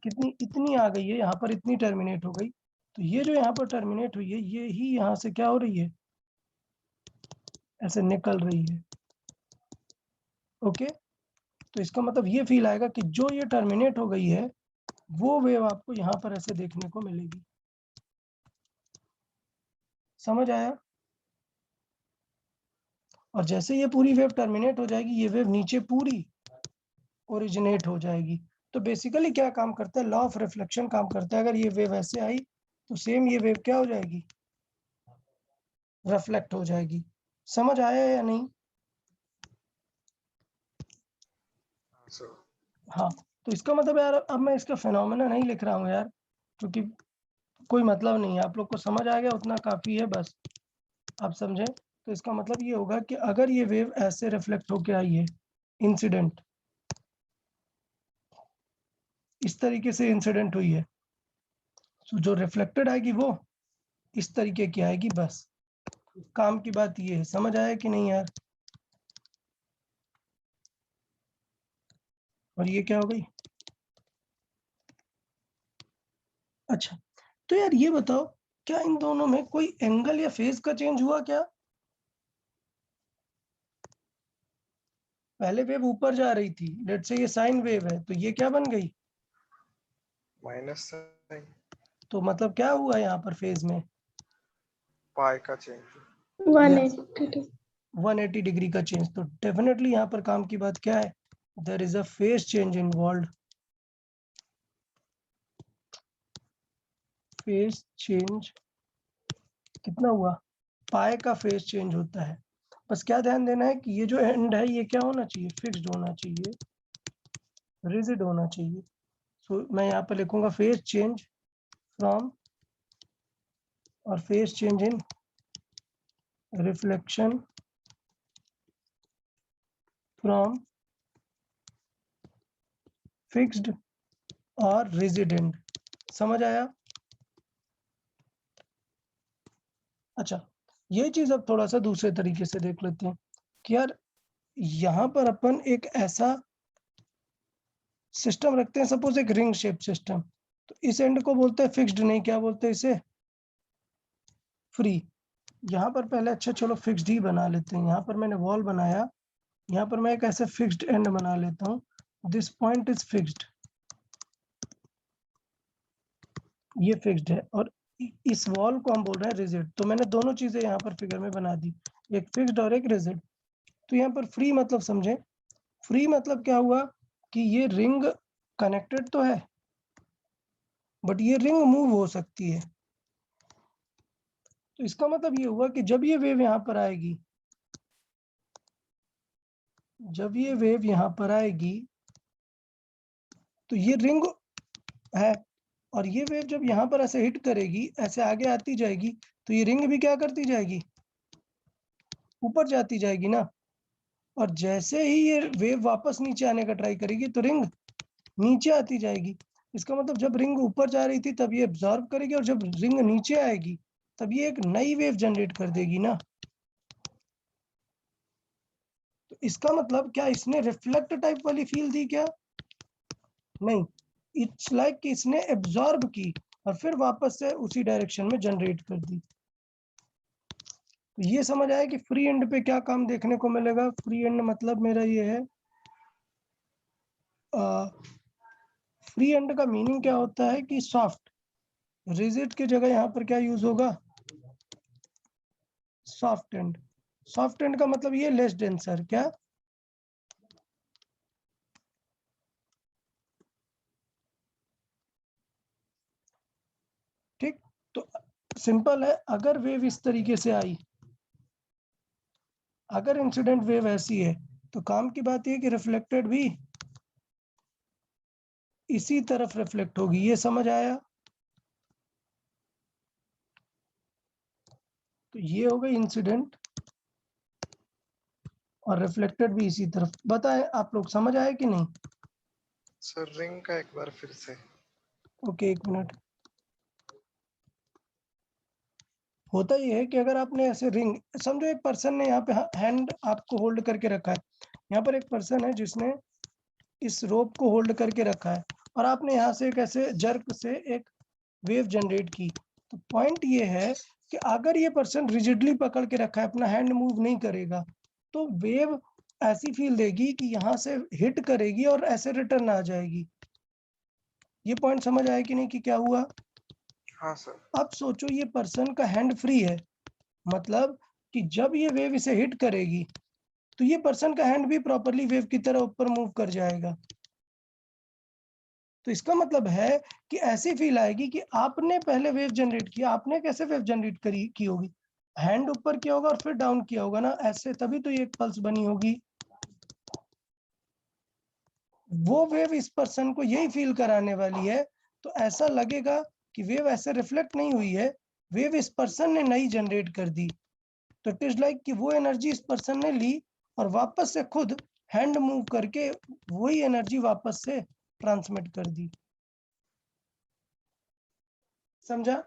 कितनी, इतनी आ गई है, यहाँ पर इतनी टर्मिनेट हो गई, तो ये जो यहाँ पर टर्मिनेट हुई है, ये ही यहाँ से क्या हो रही है, ऐसे निकल रही है। ओके, तो इसका मतलब ये फील आएगा कि जो ये टर्मिनेट हो गई है, वो वेव आपको यहाँ पर ऐसे देखने को मिलेगी। समझ आया? और जैसे ये पूरी वेव टर्मिनेट हो जाएगी, ये वेव नीचे पूरी ओरिजिनेट हो जाएगी। तो बेसिकली क्या काम करता है, लॉ ऑफ रिफ्लेक्शन काम करता है। अगर ये वेव ऐसे आई, तो सेम ये वेव क्या हो जाएगी, रिफ्लेक्ट हो जाएगी। समझ आया या नहीं? सर हाँ, तो इसका मतलब यार, अब मैं इसका फिनोमेना नहीं लिख रहा हूँ यार, क्योंकि कोई मतलब नहीं है, आप लोग को समझ आ गया उतना काफी है, बस आप समझे। तो इसका मतलब ये होगा कि अगर ये वेव ऐसे रिफ्लेक्ट होके आई है, इंसिडेंट इस तरीके से इंसिडेंट हुई है, तो जो रिफ्लेक्टेड आएगी वो इस तरीके की आएगी। बस काम की बात ये है। समझ आया कि नहीं यार? और ये क्या हो गई? अच्छा, तो यार ये बताओ, क्या इन दोनों में कोई एंगल या फेज का चेंज हुआ क्या? पहले वेव ऊपर जा रही थी, लेट्स से ये साइन वेव है, तो ये क्या बन गई, माइनस साइन, तो मतलब क्या हुआ यहाँ पर फेज में, पाई का चेंज, 180 डिग्री का चेंज। तो डेफिनेटली यहाँ पर काम की बात क्या है, there is a phase change involved. Phase change कितना हुआ, पाई का फेज चेंज होता है। बस क्या ध्यान देना है कि ये जो एंड है, ये क्या होना चाहिए, फिक्स्ड होना चाहिए, रिजिड होना चाहिए। सो मैं यहाँ पर लिखूंगा फेज चेंज फ्रॉम, और phase change in reflection from fixed और रिजिड एंड। समझ आया? अच्छा, ये चीज अब थोड़ा सा दूसरे तरीके से देख लेते हैं कि यार यहाँ पर अपन एक ऐसा सिस्टम रखते हैं, सपोज एक रिंग शेप सिस्टम, तो इस एंड को बोलते हैं फिक्स्ड, नहीं क्या बोलते हैं इसे, फ्री। यहाँ पर पहले अच्छा चलो फिक्स्ड ही बना लेते हैं। यहाँ पर मैंने वॉल बनाया, यहाँ पर मैं एक ऐसे फिक्स्ड एंड बना लेता हूँ, दिस पॉइंट इज फिक्स्ड, ये फिक्स्ड है, और इस वॉल को हम बोल रहे हैं रिजिड। तो मैंने दोनों चीजें यहाँ पर फिगर में बना दी, एक फिक्स्ड और एक रिजिड। तो यहाँ पर फ्री मतलब समझे, फ्री मतलब क्या हुआ कि ये रिंग कनेक्टेड तो है, बट ये रिंग मूव हो सकती है। तो इसका मतलब ये हुआ कि जब ये वेव यहाँ पर आएगी, जब ये वेव यहाँ पर आएगी तो ये रिंग है, और ये वेव जब यहाँ पर ऐसे हिट करेगी, ऐसे आगे आती जाएगी, तो ये रिंग भी क्या करती जाएगी, ऊपर जाती जाएगी ना। और जैसे ही ये वेव वापस नीचे आने का ट्राई करेगी तो रिंग नीचे आती जाएगी। इसका मतलब जब रिंग ऊपर जा रही थी तब ये एब्जॉर्ब करेगी, और जब रिंग नीचे आएगी तब ये एक नई वेव जनरेट कर देगी ना। तो इसका मतलब क्या इसने रिफ्लेक्ट टाइप वाली फील दी क्या? नहीं, इट्स लाइक कि इसने एब्जॉर्ब की और फिर वापस से उसी डायरेक्शन में जनरेट कर दी। तो ये समझ आया कि फ्री एंड पे क्या काम देखने को मिलेगा। फ्री एंड मतलब मेरा ये है, फ्री एंड का मीनिंग क्या होता है कि सॉफ्ट। रिजिड की जगह यहाँ पर क्या यूज होगा, सॉफ्ट एंड। सॉफ्ट एंड का मतलब ये लेस डेंसर, क्या? ठीक, तो सिंपल है, अगर वेव इस तरीके से आई, अगर इंसिडेंट वेव ऐसी है, तो काम की बात यह कि रिफ्लेक्टेड भी इसी तरफ रिफ्लेक्ट होगी। ये समझ आया? तो ये हो गई इंसिडेंट, और रिफ्लेक्टेड भी इसी तरफ। बताएं आप लोग, समझ आए कि नहीं? सर रिंग का एक बार फिर से। ओके, एक मिनट। होता ये है कि अगर आपने ऐसे रिंग, समझो एक पर्सन ने यहाँ पे हैंड आपको होल्ड करके रखा है, यहाँ पर एक पर्सन है जिसने इस रोप को होल्ड करके रखा है, और आपने यहाँ से एक ऐसे जर्क से एक वेव जनरेट की। तो पॉइंट ये है कि अगर ये पर्सन रिजिडली पकड़ के रखा है, अपना हैंड मूव नहीं करेगा, तो वेव ऐसी फील देगी कि यहाँ से हिट करेगी और ऐसे रिटर्न आ जाएगी। ये पॉइंट समझ आया कि नहीं कि क्या हुआ? हाँ सर। अब सोचो ये पर्सन का हैंड फ्री है, मतलब कि जब ये वेव इसे हिट करेगी तो ये पर्सन का हैंड भी प्रॉपरली वेव की तरह ऊपर मूव कर जाएगा। तो इसका मतलब है कि ऐसी फील आएगी कि आपने पहले वेव जनरेट किया। आपने कैसे वेव जनरेट की होगी? हैंड ऊपर किया होगा और फिर डाउन किया होगा ना, ऐसे, तभी तो ये एक पल्स बनी होगी। वो वेव इस पर्सन को यही फील कराने वाली है। तो ऐसा लगेगा कि वेव ऐसे रिफ्लेक्ट नहीं हुई है, वेव इस पर्सन ने नई जनरेट कर दी। तो इट इज लाइक कि वो एनर्जी इस पर्सन ने ली और वापस से खुद हैंड मूव करके वही एनर्जी वापस से ट्रांसमिट कर दी। समझा?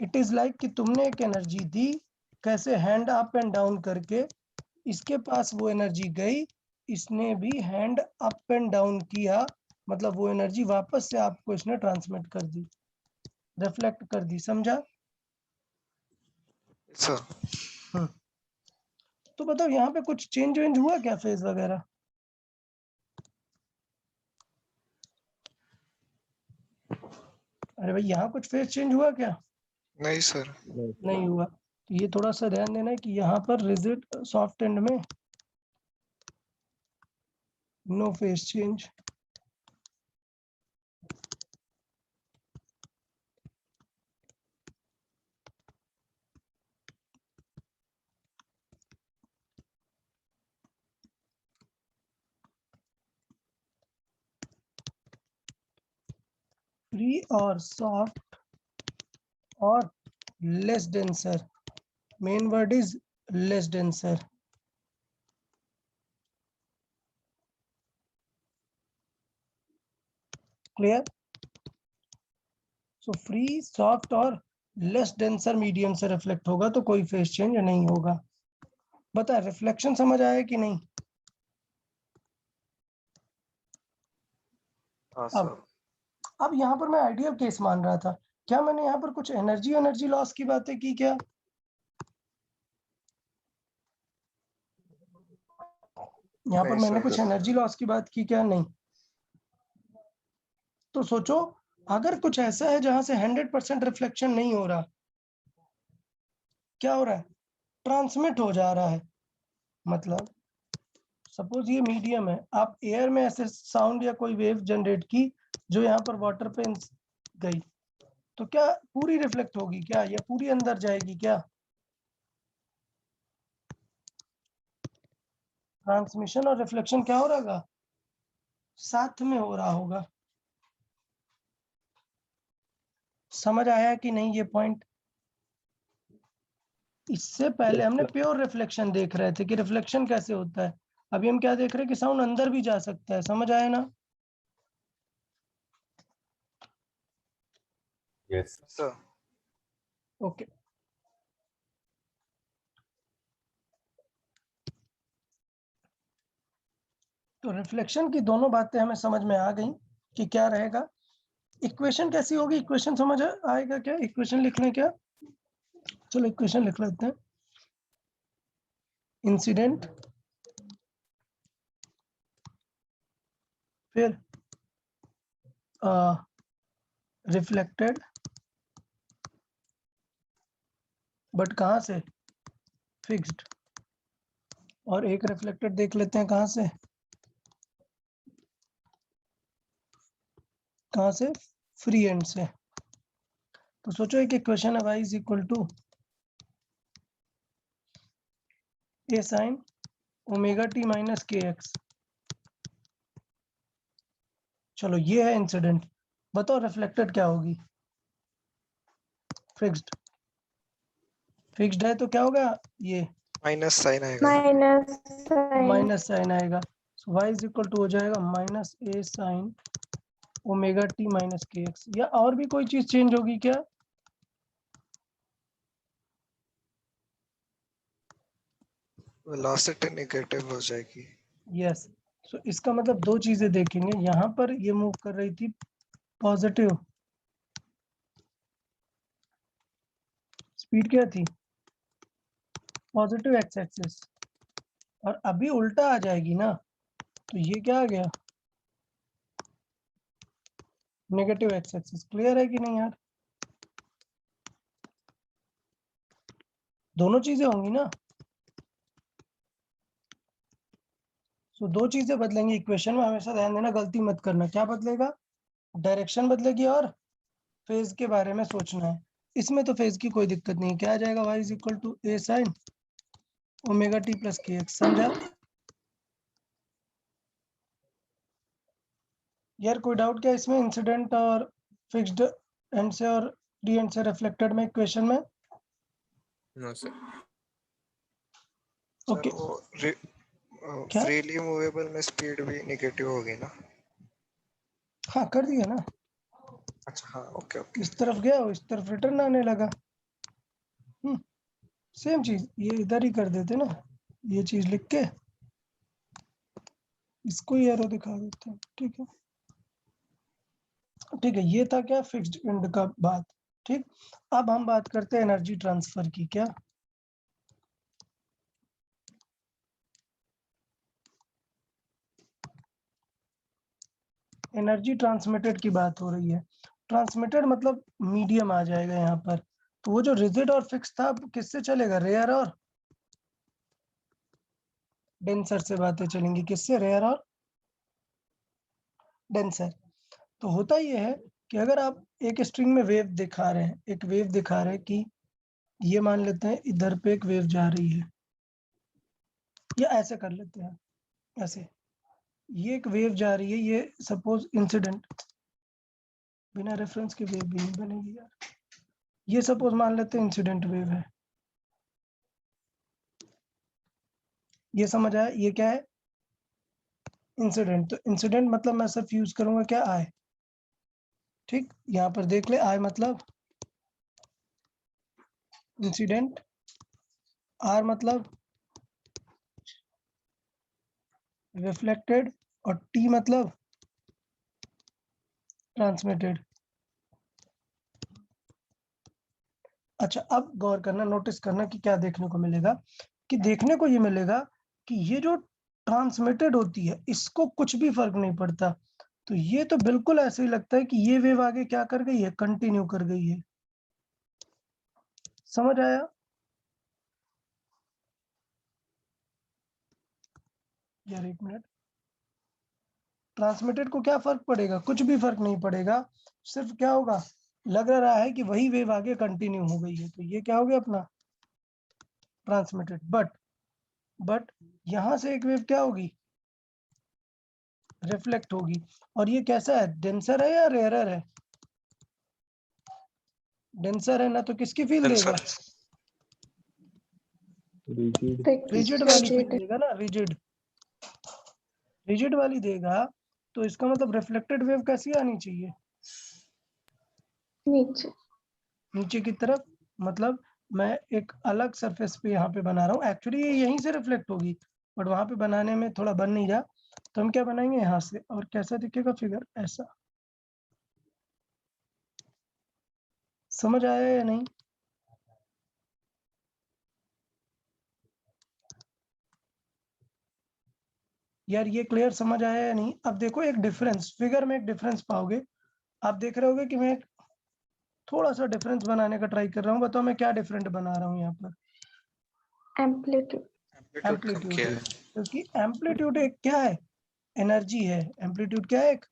इट इज लाइक कि तुमने एक एनर्जी दी, कैसे हैंड अप एंड डाउन करके, इसके पास वो एनर्जी गई, इसने भी हैंड अप एंड डाउन किया, मतलब वो एनर्जी वापस से आपको इसने ट्रांसमिट कर दी, रिफ्लेक्ट कर दी। समझा? सर तो बताओ यहाँ पे कुछ चेंज वेंज हुआ क्या, फेज वगैरह? अरे भाई, यहाँ कुछ फेज चेंज हुआ क्या? नहीं सर। नहीं हुआ। तो ये थोड़ा सा ध्यान देना है कि यहाँ पर रिजिड सॉफ्ट एंड में नो फेज चेंज। फ्री और सॉफ्ट और less denser, main word is less denser. Clear? So free, soft और लेस डेंसर मीडियम से रिफ्लेक्ट होगा तो कोई फेज चेंज नहीं होगा। बता, रिफ्लेक्शन समझ आया कि नहीं? हाँ अब सर। अब यहाँ पर मैं आइडियल केस मान रहा था, क्या मैंने यहाँ पर कुछ एनर्जी लॉस की बातें की क्या? यहाँ पर नहीं मैंने सर। कुछ एनर्जी लॉस की बात की क्या? नहीं। तो सोचो, अगर कुछ ऐसा है जहां से 100% रिफ्लेक्शन नहीं हो रहा, क्या हो रहा है? ट्रांसमिट हो जा रहा है। मतलब सपोज ये मीडियम है, आप एयर में ऐसे साउंड या कोई वेव जनरेट की जो यहाँ पर वाटर पे गई तो क्या पूरी रिफ्लेक्ट होगी क्या, या पूरी अंदर जाएगी क्या? ट्रांसमिशन और रिफ्लेक्शन क्या हो रहा होगा, साथ में हो रहा होगा। समझ आया कि नहीं ये पॉइंट? इससे पहले हमने प्योर रिफ्लेक्शन देख रहे थे कि रिफ्लेक्शन कैसे होता है, अभी हम क्या देख रहे हैं कि साउंड अंदर भी जा सकता है। समझ आया ना? Yes. Sir okay. तो रिफ्लेक्शन की दोनों बातें हमें समझ में आ गई कि क्या रहेगा। इक्वेशन कैसी होगी, इक्वेशन समझ आएगा क्या? इक्वेशन लिख लें क्या? चलो इक्वेशन लिख लेते हैं। इंसिडेंट, फिर रिफ्लेक्टेड, बट कहाँ से? फिक्स्ड। और एक रिफ्लेक्टेड देख लेते हैं कहाँ से, फ्री एंड से। तो सोचो एक इक्वेशन है y is equal to A sine omega T minus K X. चलो ये है इंसिडेंट, बताओ रिफ्लेक्टेड क्या होगी? फिक्स्ड। फिक्स्ड है तो क्या होगा, ये माइनस साइन आएगा। माइनस साइन आएगा। सो y इज इक्वल टू हो जाएगा माइनस ए sine omega T minus K x. या और भी कोई चीज चेंज होगी क्या? वेलोसिटी नेगेटिव हो जाएगी। यस। सो इसका मतलब दो चीजें देखेंगे, यहाँ पर ये मूव कर रही थी पॉजिटिव, स्पीड क्या थी, पॉजिटिव एक्स एक्सिस, और अभी उल्टा आ जाएगी ना, तो ये क्या आ गया, नेगेटिव एक्स एक्सिस। क्लियर है कि नहीं यार? दोनों चीजें होंगी ना। सो दो चीजें बदलेंगी इक्वेशन में, हमेशा ध्यान देना, गलती मत करना। क्या बदलेगा? डायरेक्शन बदलेगी और फेज के बारे में सोचना है। इसमें तो फेज की कोई दिक्कत नहीं। क्या आ जाएगा, y is equal to A sine omega T plus K X. समझा यार? कोई डाउट क्या इसमें, इंसिडेंट और फिक्स्ड एंड से और फ्री एंड से रिफ्लेक्टेड में इक्वेशन में? No sir. ओके। सर वो क्या? फ्रीली मूवेबल में स्पीड भी नेगेटिव होगी ना? हाँ कर दिया ना, अच्छा हाँ, ओके ओके। इस तरफ गया और इस तरफ रिटर्न आने लगा। सेम चीज ये इधर ही कर देते ना, ये चीज लिख के इसको ही एरो दिखा देते हैं। ठीक है, ठीक है। ये था क्या, फिक्स्ड एंड का बात। ठीक, अब हम बात करते हैं एनर्जी ट्रांसफर की। क्या एनर्जी ट्रांसमिटेड की बात हो रही है। ट्रांसमिटेड मतलब मीडियम आ जाएगा यहाँ पर। तो वो जो रिजिड और फिक्स था, अब किससे चलेगा, रेयर और डेंसर से बातें चलेंगी। किससे, रेयर और डेंसर। तो होता ये है कि अगर आप एक स्ट्रिंग में वेव दिखा रहे हैं, एक वेव दिखा रहे हैं कि ये मान लेते हैं इधर पे एक वेव जा रही है, या ऐसे कर लेते हैं, ऐसे ये एक वेव जा रही है, ये सपोज इंसिडेंट, बिना रेफरेंस के वेव भी नहीं बनेगी यार। ये सपोज मान लेते हैं इंसिडेंट वेव है, ये समझ आया? ये क्या है, इंसिडेंट। तो इंसिडेंट मतलब मैं सिर्फ यूज करूंगा क्या, आई। ठीक, यहाँ पर देख ले, आई मतलब इंसिडेंट, आर मतलब रिफ्लेक्टेड, और टी मतलब ट्रांसमिटेड। अच्छा, अब गौर करना, नोटिस करना कि क्या देखने को मिलेगा, कि देखने को ये मिलेगा कि ये जो ट्रांसमिटेड होती है इसको कुछ भी फर्क नहीं पड़ता। तो ये तो बिल्कुल ऐसे ही लगता है कि ये वेव आगे क्या कर गई है, कंटिन्यू कर गई है। समझ आया यार? एक मिनट, ट्रांसमिटेड को क्या फर्क पड़ेगा? कुछ भी फर्क नहीं पड़ेगा, सिर्फ क्या होगा, लग रहा है कि वही वेव आगे कंटिन्यू हो गई है, तो ये क्या हो गया अपना ट्रांसमिटेड। बट यहां से एक वेव क्या होगी, रिफ्लेक्ट होगी। और ये कैसा है, डेंसर है या रेयरर है? डेंसर है ना, तो किसकी फील देगा? रिजिड वाली फील देगा ना, रिजिड वाली देगा। तो इसका मतलब रिफ्लेक्टेड वेव कैसी आनी चाहिए, नीचे की तरफ। मतलब मैं एक अलग सरफेस पे यहाँ पे बना रहा हूँ, एक्चुअली ये यहीं से रिफ्लेक्ट होगी, बट वहां पे बनाने में थोड़ा बन नहीं रहा, तो हम क्या बनाएंगे यहाँ से। और कैसा दिखेगा फिगर, ऐसा। समझ आया या नहीं? यार ये क्लियर समझ आया या नहीं? अब देखो एक डिफरेंस, फिगर में एक डिफरेंस पाओगे। आप देख रहे होगे कि मैं थोड़ा सा डिफरेंस बनाने का ट्राई कर रहा हूँ। बताओ मैं क्या डिफरेंट बना रहा हूँ यहाँ पर? एम्पलीट्यूड। क्योंकि एम्पलीट्यूड एक क्या है, एनर्जी है। एम्पलीट्यूड क्या है, एक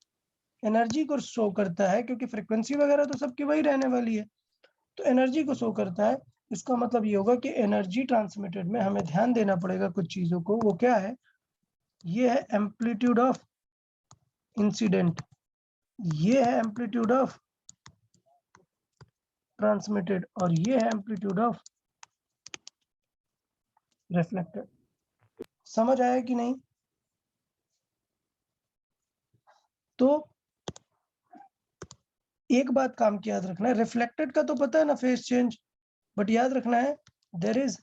एनर्जी को शो करता है, क्योंकि फ्रिक्वेंसी वगैरह तो सबकी वही रहने वाली है, तो एनर्जी को शो करता है। इसका मतलब ये होगा कि एनर्जी ट्रांसमिटेड में हमें ध्यान देना पड़ेगा कुछ चीजों को। वो क्या है, ये है एम्पलीट्यूड ऑफ इंसिडेंट, ये है एम्पलीट्यूड ऑफ ट्रांसमिटेड, और ये है एम्पलीट्यूड ऑफ रिफ्लेक्टेड। समझ आया कि नहीं? तो एक बात काम की याद रखना है, रिफ्लेक्टेड का तो पता है ना, फेज चेंज, बट याद रखना है there is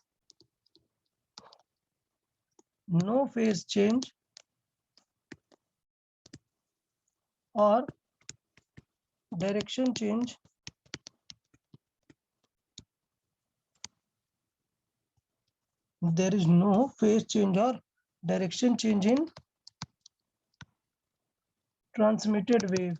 no phase change और direction change there is no phase change or direction change in transmitted wave.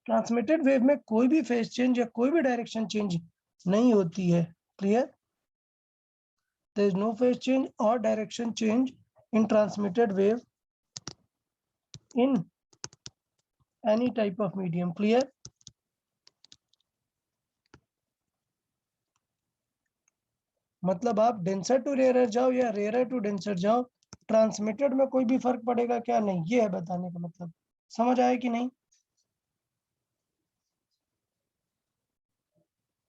Transmitted wave में कोई भी फेज चेंज या कोई भी डायरेक्शन चेंज नहीं होती है। Clear? there is no phase change or direction change in transmitted wave in any type of medium. Clear? मतलब आप डेंसर टू रेयरर जाओ या रेयरर टू डेंसर जाओ, ट्रांसमिटेड में कोई भी फर्क पड़ेगा क्या? नहीं, ये है बताने का मतलब। समझ आया कि नहीं?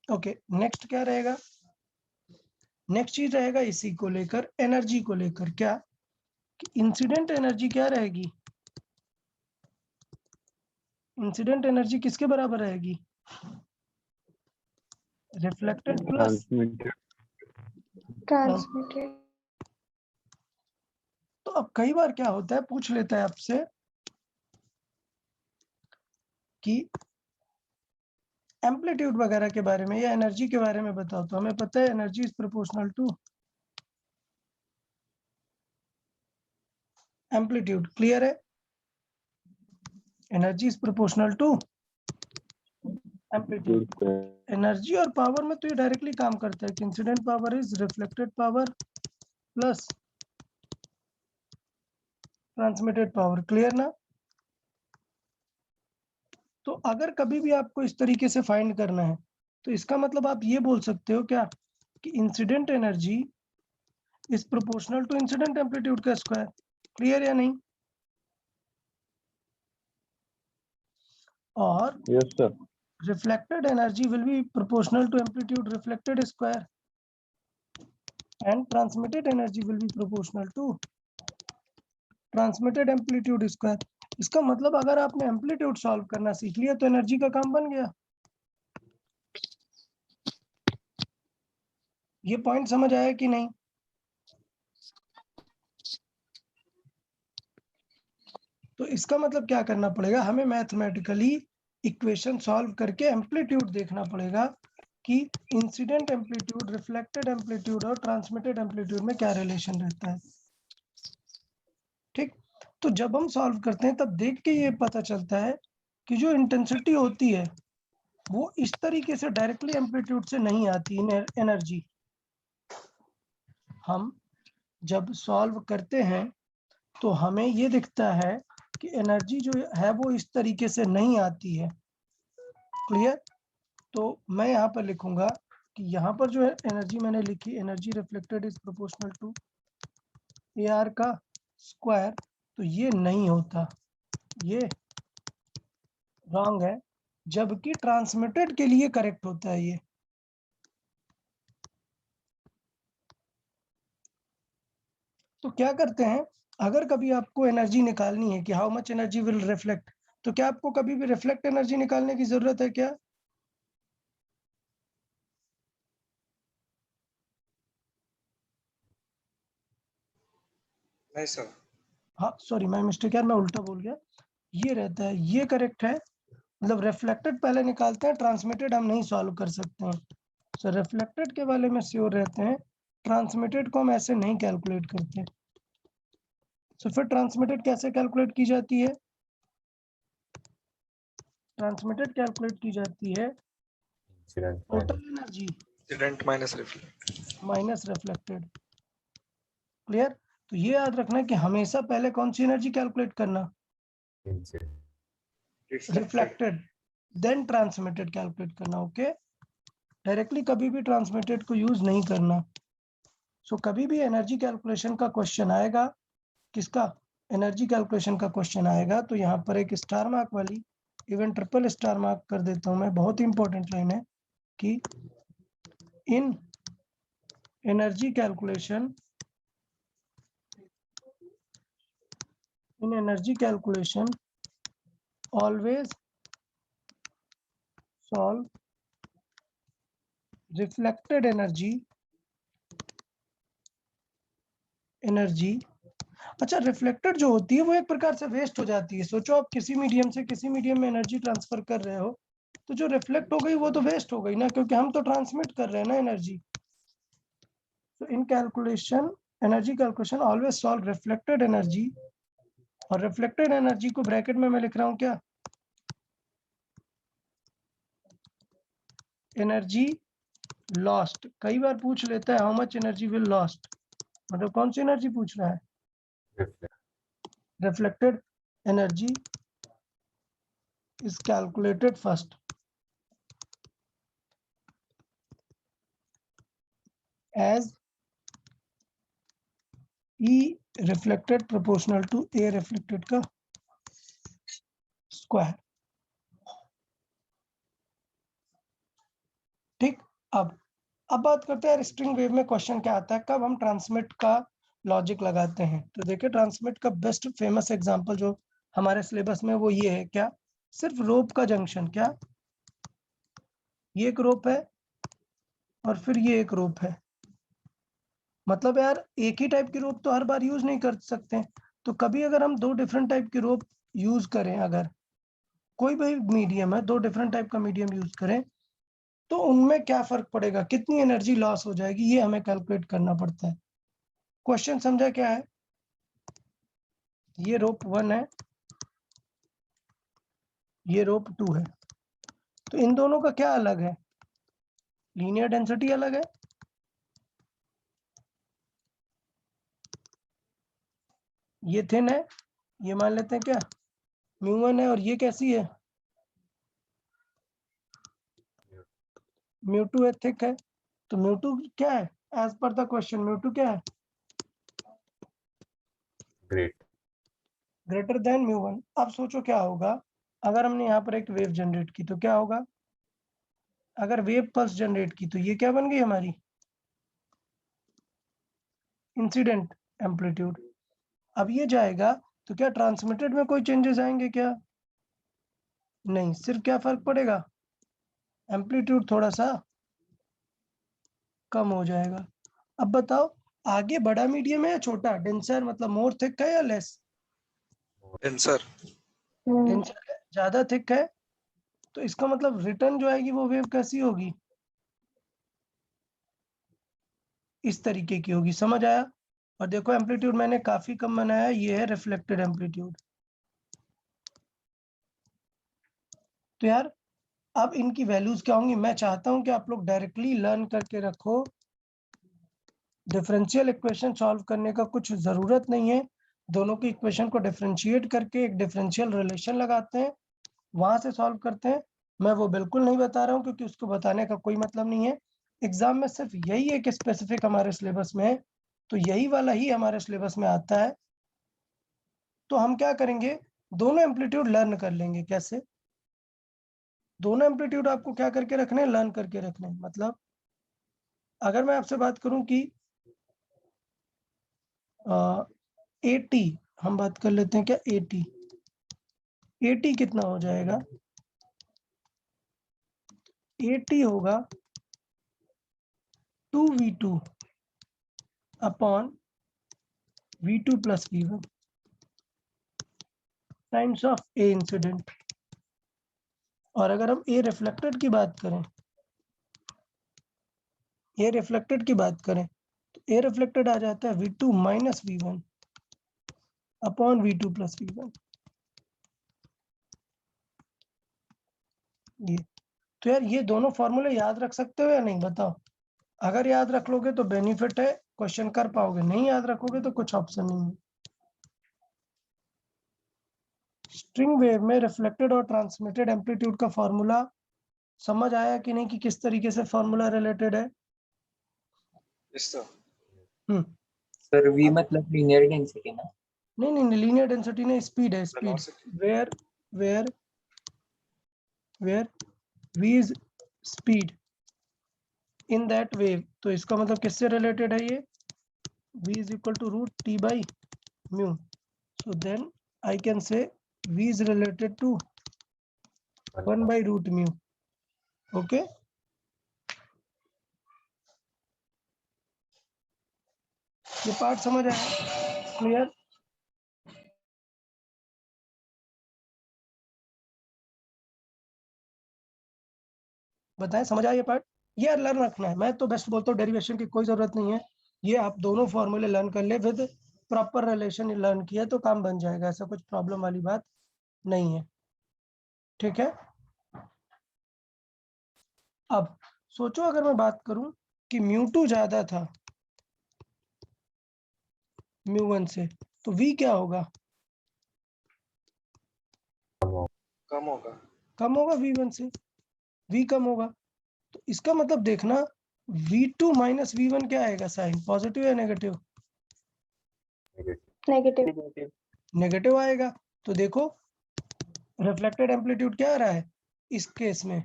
ओके, नेक्स्ट क्या रहेगा? नेक्स्ट चीज रहेगा इसी को लेकर, एनर्जी को लेकर। क्या कि इंसिडेंट एनर्जी क्या रहेगी, इंसिडेंट एनर्जी किसके बराबर रहेगी, रिफ्लेक्टेड प्लस ट्रांसमिटेड। तो अब कई बार क्या होता है, पूछ लेता है आपसे कि एम्पलीट्यूड वगैरह के बारे में या एनर्जी के बारे में बताओ, तो हमें पता है energy is proportional to amplitude. Clear है? Energy is proportional to amplitude. Energy और पावर में तो ये डायरेक्टली काम करता है कि incident power is reflected power plus transmitted power. Clear ना? तो अगर कभी भी आपको इस तरीके से फाइंड करना है, तो इसका मतलब आप ये बोल सकते हो क्या कि incident energy is proportional to incident amplitude का स्क्वायर। क्लियर या नहीं? और yes sir, reflected energy will be proportional to amplitude reflected square and transmitted energy will be proportional to transmitted amplitude square. इसका मतलब अगर आपने एम्पलीट्यूड सॉल्व करना सीख लिया तो एनर्जी का काम बन गया। ये पॉइंट समझ आया कि नहीं? तो इसका मतलब क्या करना पड़ेगा, हमें मैथमेटिकली इक्वेशन सॉल्व करके एम्पलीट्यूड देखना पड़ेगा कि इंसिडेंट एम्पलीट्यूड, रिफ्लेक्टेड एम्पलीट्यूड और ट्रांसमिटेड एम्पलीट्यूड में क्या रिलेशन रहता है। ठीक, तो जब हम सॉल्व करते हैं तब देख के ये पता चलता है कि जो इंटेंसिटी होती है वो इस तरीके से डायरेक्टली एम्पलीट्यूड से नहीं आती एनर्जी। हम जब सॉल्व करते हैं तो हमें ये दिखता है कि एनर्जी जो है वो इस तरीके से नहीं आती है। क्लियर? तो मैं यहाँ पर लिखूंगा कि यहाँ पर जो है एनर्जी मैंने लिखी, energy reflected is proportional to AR का स्क्वायर, तो ये नहीं होता, ये रॉन्ग है, जबकि ट्रांसमिटेड के लिए करेक्ट होता है ये। तो क्या करते हैं, अगर कभी आपको एनर्जी निकालनी है कि how much energy will reflect, तो क्या आपको कभी भी रिफ्लेक्ट एनर्जी निकालने की जरूरत है क्या? नहीं सर। हाँ सॉरी, मैं मिस्टेक यार, मैं उल्टा बोल गया, ये रहता है, ये करेक्ट है। मतलब रिफ्लेक्टेड पहले निकालते हैं, ट्रांसमिटेड हम नहीं सॉल्व कर सकते हैं। सो रिफ्लेक्टेड के बारे में श्योर रहते हैं, ट्रांसमिटेड को हम ऐसे नहीं कैलकुलेट करते। तो फिर ट्रांसमिटेड कैसे कैलकुलेट की जाती है? ट्रांसमिटेड कैलकुलेट की जाती है incident total energy incident minus reflect. Minus reflected. Clear? तो ये याद रखना कि हमेशा पहले कौन सी एनर्जी कैलकुलेट करना, reflected. Reflected, then transmitted calculate करना। ओके, डायरेक्टली कभी भी ट्रांसमिटेड को यूज नहीं करना। सो कभी भी एनर्जी कैलकुलेशन का क्वेश्चन आएगा, किसका, एनर्जी कैलकुलेशन का क्वेश्चन आएगा, तो यहाँ पर एक स्टार मार्क वाली, इवन ट्रिपल स्टार मार्क कर देता हूं मैं, बहुत ही इंपॉर्टेंट लाइन है कि इन एनर्जी कैलकुलेशन, इन energy calculation always solve reflected energy अच्छा, रिफ्लेक्टेड जो होती है वो एक प्रकार से वेस्ट हो जाती है। सोचो आप किसी मीडियम से किसी मीडियम में एनर्जी ट्रांसफर कर रहे हो, तो जो रिफ्लेक्ट हो गई वो तो वेस्ट हो गई ना, क्योंकि हम तो ट्रांसमिट कर रहे हैं ना एनर्जी। तो इन calculation, energy calculation always solve reflected energy, और रिफ्लेक्टेड एनर्जी को ब्रैकेट में मैं लिख रहा हूं क्या, एनर्जी लॉस्ट। कई बार पूछ लेता है how much energy will lost, मतलब कौन सी एनर्जी पूछ रहा है, reflected energy is calculated first as E reflected proportional to A reflected का स्क्वायर। ठीक, अब बात करते हैं स्ट्रिंग वेव में क्वेश्चन क्या आता है, कब हम ट्रांसमिट का लॉजिक लगाते हैं। तो देखिए ट्रांसमिट का बेस्ट फेमस एग्जांपल जो हमारे सिलेबस में वो ये है, क्या, सिर्फ रोप का जंक्शन, क्या, ये एक रोप है और फिर ये एक रोप है। मतलब यार एक ही टाइप की रोप तो हर बार यूज नहीं कर सकते, तो कभी अगर हम दो डिफरेंट टाइप की रोप यूज करें, अगर कोई भी मीडियम है, दो डिफरेंट टाइप का मीडियम यूज करें, तो उनमें क्या फर्क पड़ेगा, कितनी एनर्जी लॉस हो जाएगी, ये हमें कैलकुलेट करना पड़ता है। क्वेश्चन समझा क्या है? ये रोप 1 है, ये रोप 2 है, तो इन दोनों का क्या अलग है, लीनियर डेंसिटी अलग है। ये थिन है, ये मान लेते हैं क्या μ1 है, और ये कैसी है, μ2 है, थिक है। तो μ2 क्या है, एज पर द क्वेश्चन μ2 क्या है, ग्रेटर देन μ1। अब सोचो क्या होगा अगर हमने यहाँ पर एक वेव जनरेट की, तो क्या होगा, अगर वेव पल्स जनरेट की, तो ये क्या बन गई हमारी, इंसिडेंट एम्पलीट्यूड। अब ये जाएगा तो क्या ट्रांसमिटेड में कोई चेंजेस आएंगे क्या, नहीं, सिर्फ क्या फर्क पड़ेगा, एम्पलीट्यूड थोड़ा सा कम हो जाएगा। अब बताओ आगे बड़ा मीडियम है या छोटा, डेंसर मतलब मोर थिक है या लेस, डेंसर। डेंसर है, ज्यादा थिक है, तो इसका मतलब रिटर्न जो आएगी वो वेव कैसी होगी, इस तरीके की होगी। समझ आया? और देखो एम्पलीट्यूड मैंने काफी कम बनाया, ये है रिफ्लेक्टेड एम्पलीट्यूड। तो यार अब इनकी वैल्यूज क्या होंगी, मैं चाहता हूं कि आप लोग डायरेक्टली लर्न करके रखो डिफरेंशियल इक्वेशन सॉल्व करने का कुछ ज़रूरत नहीं है, दोनों की इक्वेशन को डिफरेंशिएट करके एक डिफरेंशियल रिलेशन लगाते हैं, वहाँ से सॉल्व करते हैं। मैं वो बिल्कुल नहीं बता रहा हूँ क्योंकि उसको बताने का कोई मतलब नहीं है। एग्ज़ाम में सिर्फ यही एक स्पेसिफिक हमारे सिलेबस में है, तो यही वाला ही हमारे सिलेबस में आता है। तो हम क्या करेंगे, दोनों एम्पलीट्यूड लर्न कर लेंगे। कैसे? दोनों एम्पलीट्यूड आपको क्या करके रखने हैं, लर्न करके रखने हैं। मतलब अगर मैं आपसे बात करूं कि 80, हम बात कर लेते हैं क्या 80 कितना हो जाएगा, 80 होगा 2v2 upon v2 plus v1 times of A incident. और अगर हम ए रिफ्लेक्टेड की बात करें, ए रिफ्लेक्टेड की बात करें तो ए रिफ्लेक्टेड आ जाता है v2 minus v1 upon v2 plus v1। ये तो यार ये दोनों फॉर्मूले याद रख सकते हो या नहीं, बताओ। अगर याद रख लोगे तो बेनिफिट है, क्वेश्चन कर पाओगे, नहीं याद रखोगे तो कुछ ऑप्शन नहीं है। स्ट्रिंग वेव में रिफ्लेक्टेड और ट्रांसमिटेड एम्पलीट्यूड का फॉर्मूला समझ आया कि नहीं, कि किस तरीके से फॉर्मूला रिलेटेड है? Yes, sir. सर v मतलब लीनियर डेंसिटी ना? नहीं, लीनियर डेंसिटी नहीं, स्पीड है, speed. Where v is speed in that wave, तो इसका मतलब किससे रिलेटेड है ये, v is equal to root t by mu. So then I can say v is related to 1 by root mu. Okay, ये part समझ आया? Clear? बताएं, समझ आया ये पार्ट? ये लर्न रखना है। मैं तो बेस्ट बोलता हूँ डेरिवेशन की कोई जरूरत नहीं है, ये आप दोनों फॉर्मूले लर्न कर ले विद प्रॉपर रिलेशन लर्न किया तो काम बन जाएगा, ऐसा कुछ प्रॉब्लम वाली बात नहीं है। ठीक है, अब सोचो अगर मैं बात करूं कि μ2 ज्यादा था μ1 से, तो v क्या होगा, कम होगा। कम होगा v1 से, v कम होगा। तो इसका मतलब देखना v2 माइनस v1 क्या आएगा, साइन पॉजिटिव या नेगेटिव? नेगेटिव। नेगेटिव आएगा। तो देखो रिफ्लेक्टेड एम्पलीट्यूड क्या आ रहा है इस केस में,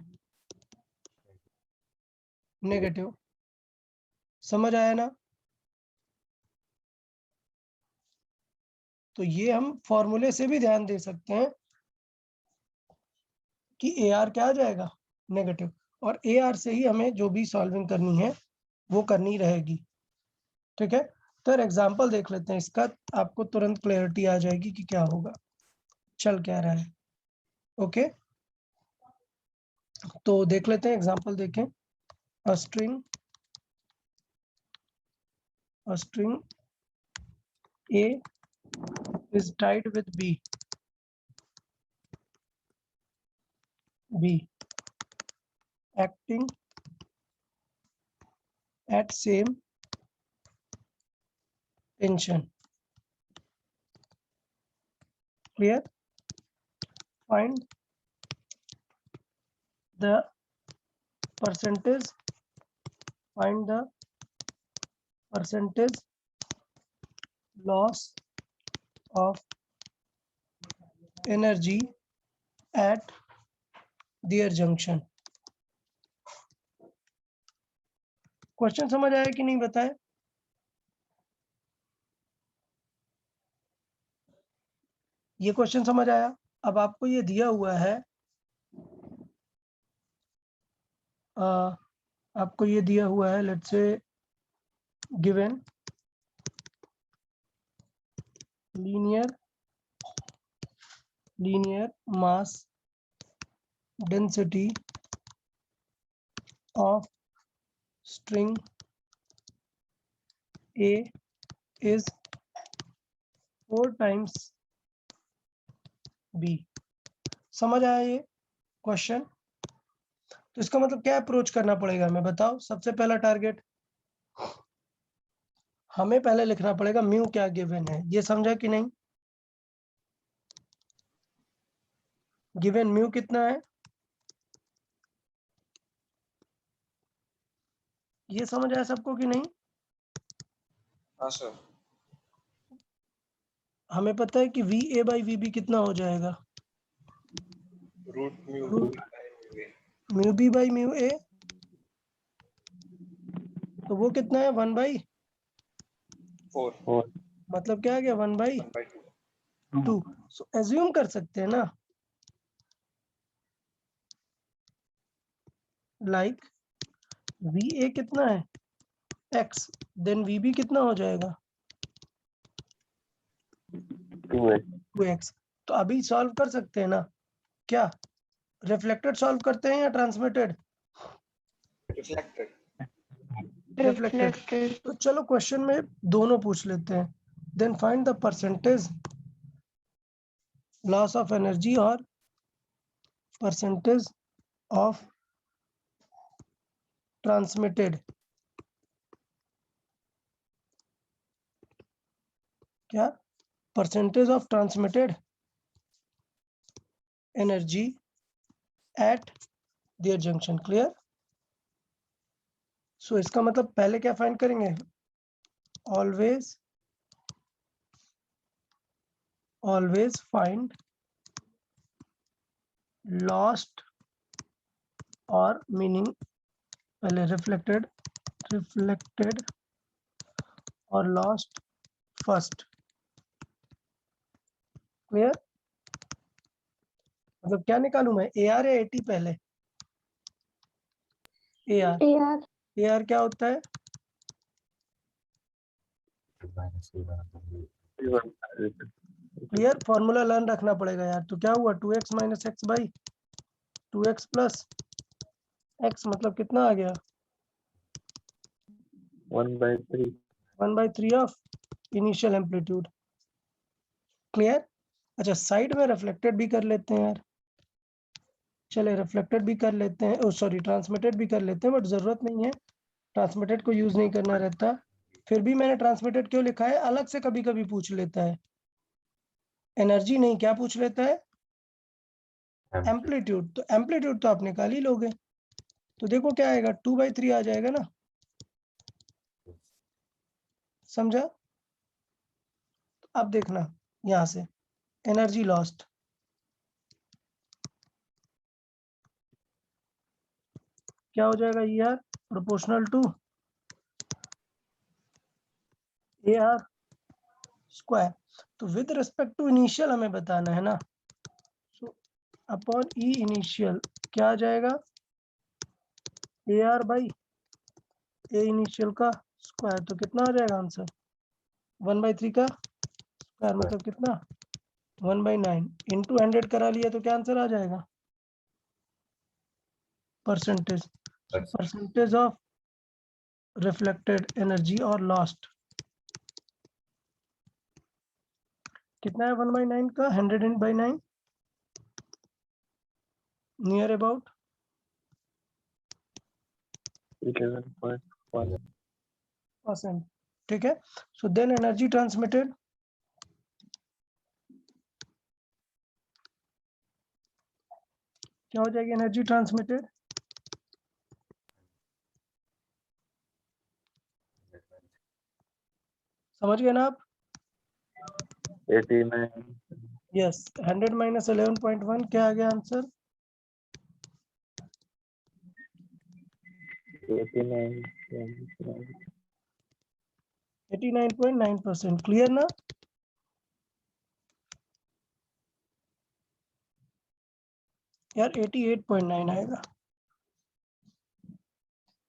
नेगेटिव। समझ आया ना? तो ये हम फॉर्मूले से भी ध्यान दे सकते हैं कि ए आर क्या आ जाएगा, नेगेटिव। और ए आर से ही हमें जो भी सॉल्विंग करनी है वो करनी रहेगी। ठीक है, तो एग्जांपल देख लेते हैं इसका, आपको तुरंत क्लैरिटी आ जाएगी कि क्या होगा, चल क्या रहा है। ओके, तो देख लेते हैं एग्जांपल, देखें। A string A is tied with B acting at same tension. Clear? Find the percentage loss of energy at their junction. Question समझ आया कि नहीं, बताएं? ये क्वेश्चन समझ आया? अब आपको ये दिया हुआ है, आपको ये दिया हुआ है, let's say given linear mass density of string A is 4 times B. समझ आया ये क्वेश्चन? तो इसका मतलब क्या अप्रोच करना पड़ेगा हमें, बताओ। सबसे पहला टारगेट हमें पहले लिखना पड़ेगा म्यू क्या गिवन है, ये समझा कि नहीं? गिवन म्यू कितना है, ये समझ आया सबको कि नहीं? हाँ सर। हमें पता है कि V A by V B कितना हो जाएगा, root mu root B. Mu B by mu A, तो वो कितना है 1/, 4 मतलब क्या आ गया 1/2। 1/2। सो एज्यूम कर सकते हैं ना, लाइक वी ए कितना है x, देन वी बी कितना हो जाएगा 2x। तो अभी सॉल्व कर सकते हैं ना, क्या रिफ्लेक्टेड सॉल्व करते हैं या ट्रांसमिटेड? रिफ्लेक्टेड। रिफ्लेक्टेड। तो चलो क्वेश्चन में दोनों पूछ लेते हैं। Then find the percentage loss of energy और परसेंटेज ऑफ ट्रांसमिटेड। क्या percentage of transmitted energy at their junction. Clear? So इसका मतलब पहले क्या फाइंड करेंगे, always find lost और मीनिंग पहले रिफ्लेक्टेड और लॉस्ट फर्स्ट। क्लियर? मतलब क्या निकालूं मैं, ए आर या ए टी पहले? ए आर क्या होता है, क्लियर? फॉर्मूला लर्न रखना पड़ेगा यार। तो क्या हुआ 2x minus x by 2x plus x, मतलब कितना आ गया 1/3 ऑफ इनिशियल एम्पलीट्यूड। क्लियर? अच्छा साइड में रिफ्लेक्टेड भी कर लेते हैं यार, चले रिफ्लेक्टेड भी कर लेते हैं, सॉरी ट्रांसमिटेड भी कर लेते हैं, बट जरूरत नहीं है, ट्रांसमिटेड को यूज नहीं करना रहता। फिर भी मैंने ट्रांसमिटेड क्यों लिखा है, अलग से कभी कभी पूछ लेता है, एनर्जी नहीं, क्या पूछ लेता है, एम्पलीट्यूड। तो एम्पलीट्यूड तो आप निकाल ही लोगे, तो देखो क्या आएगा 2/3 आ जाएगा ना, समझा? अब देखना यहां से एनर्जी लॉस्ट, क्या हो जाएगा यार, proportional to A R square. तो विद रिस्पेक्ट टू इनिशियल हमें बताना है ना, सो अपॉन ई इनिशियल क्या आ जाएगा, A R by A initial का स्क्वायर। तो कितना आ जाएगा आंसर 1/3 का स्क्वायर, मतलब कितना 1/9 इंटू 100 करा लिया, तो क्या आंसर आ जाएगा, परसेंटेज ऑफ रिफ्लेक्टेड एनर्जी और लॉस्ट कितना है 1/9 का, 100/9 नियर अबाउट 11.1%। ठीक है, सो देन एनर्जी ट्रांसमिटेड क्या हो जाएगी, एनर्जी ट्रांसमिटेड समझ गए ना आप? 89 यस 100 माइनस 11.1 क्या आ गया आंसर, 89.9%। क्लियर ना? यार 88.9 आएगा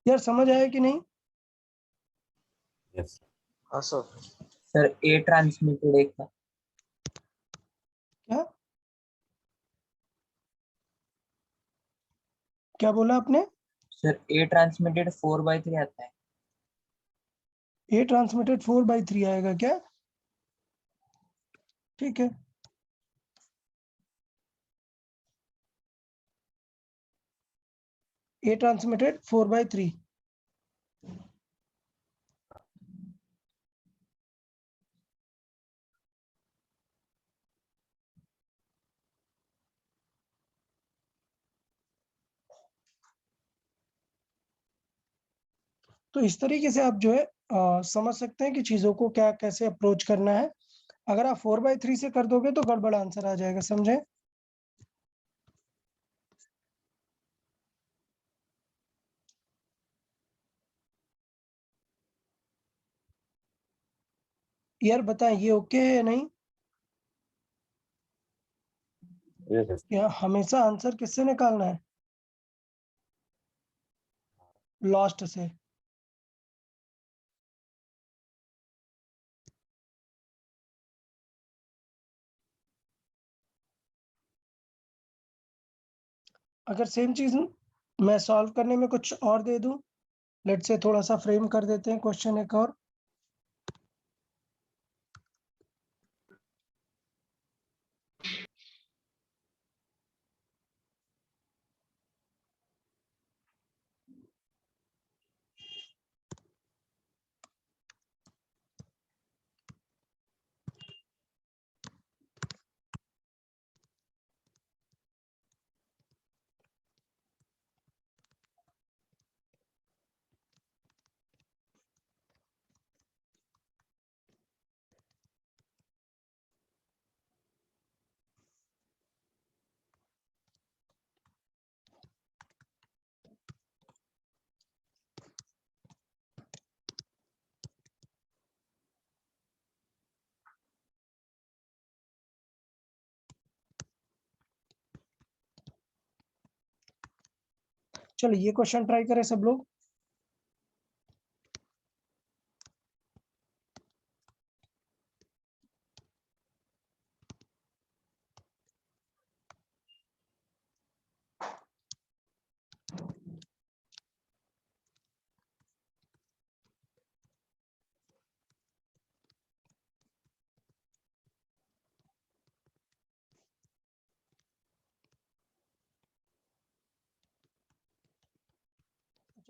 यार, समझ आया कि नहीं? हाँ सर। सर ए ट्रांसमिटेड एक था। क्या क्या बोला आपने? सर ए ट्रांसमिटेड 4/3 आता है। ए ट्रांसमिटेड 4/3 आएगा क्या? ठीक है, ए ट्रांसमिटेड 4/3। तो इस तरीके से आप जो है समझ सकते हैं कि चीज़ों को क्या कैसे अप्रोच करना है। अगर आप 4/3 से कर दोगे तो गड़बड़ आंसर आ जाएगा, समझे? यार बताएं ये ओके है या नहीं? Yes. या हमेशा आंसर किससे निकालना है? लास्ट से। अगर सेम चीज़ मैं सॉल्व करने में कुछ और दे दूं, लेट्स से थोड़ा सा फ्रेम कर देते हैं क्वेश्चन एक और। चलो ये क्वेश्चन ट्राई करें सब लोग।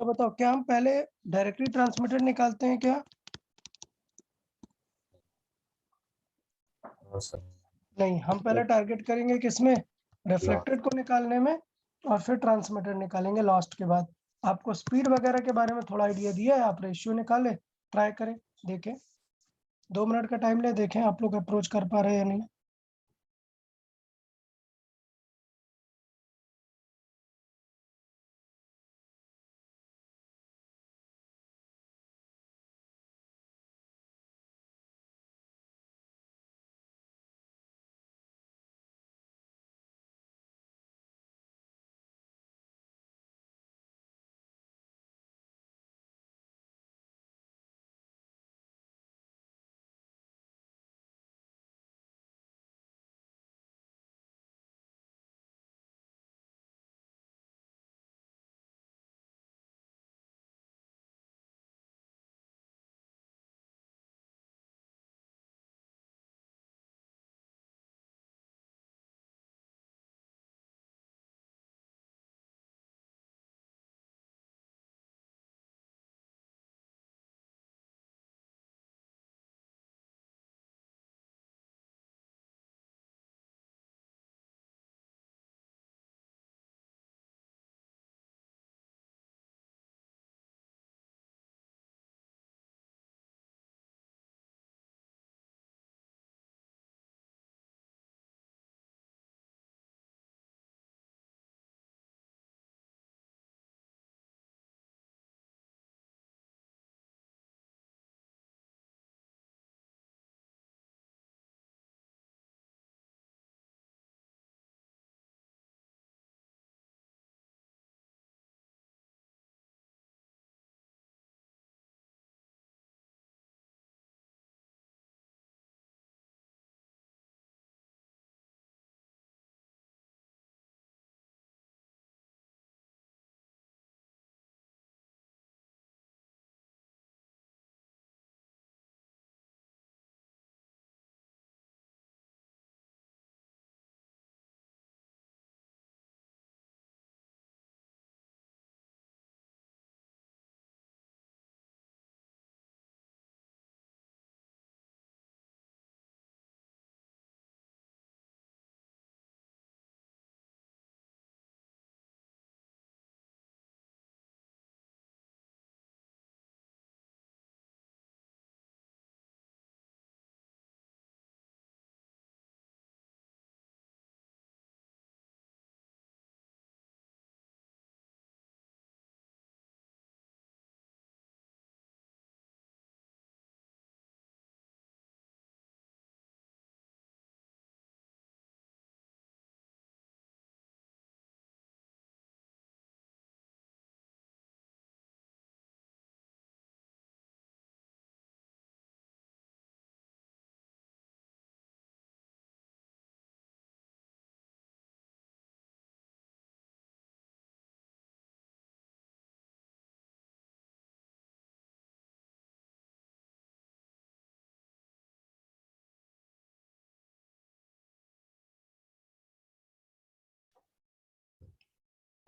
अच्छा बताओ, क्या हम पहले डायरेक्टली ट्रांसमिटेड निकालते हैं क्या? No, sir. नहीं, हम पहले टारगेट करेंगे किसमें? रिफ्लेक्टेड को निकालने में, और फिर ट्रांसमिटेड निकालेंगे लास्ट के बाद। आपको स्पीड वगैरह के बारे में थोड़ा आइडिया दिया है, आप रेशियो निकालें, ट्राई करें, देखें। 2 मिनट का टाइम ले, देखें आप लोग अप्रोच कर पा रहे हैं या नहीं।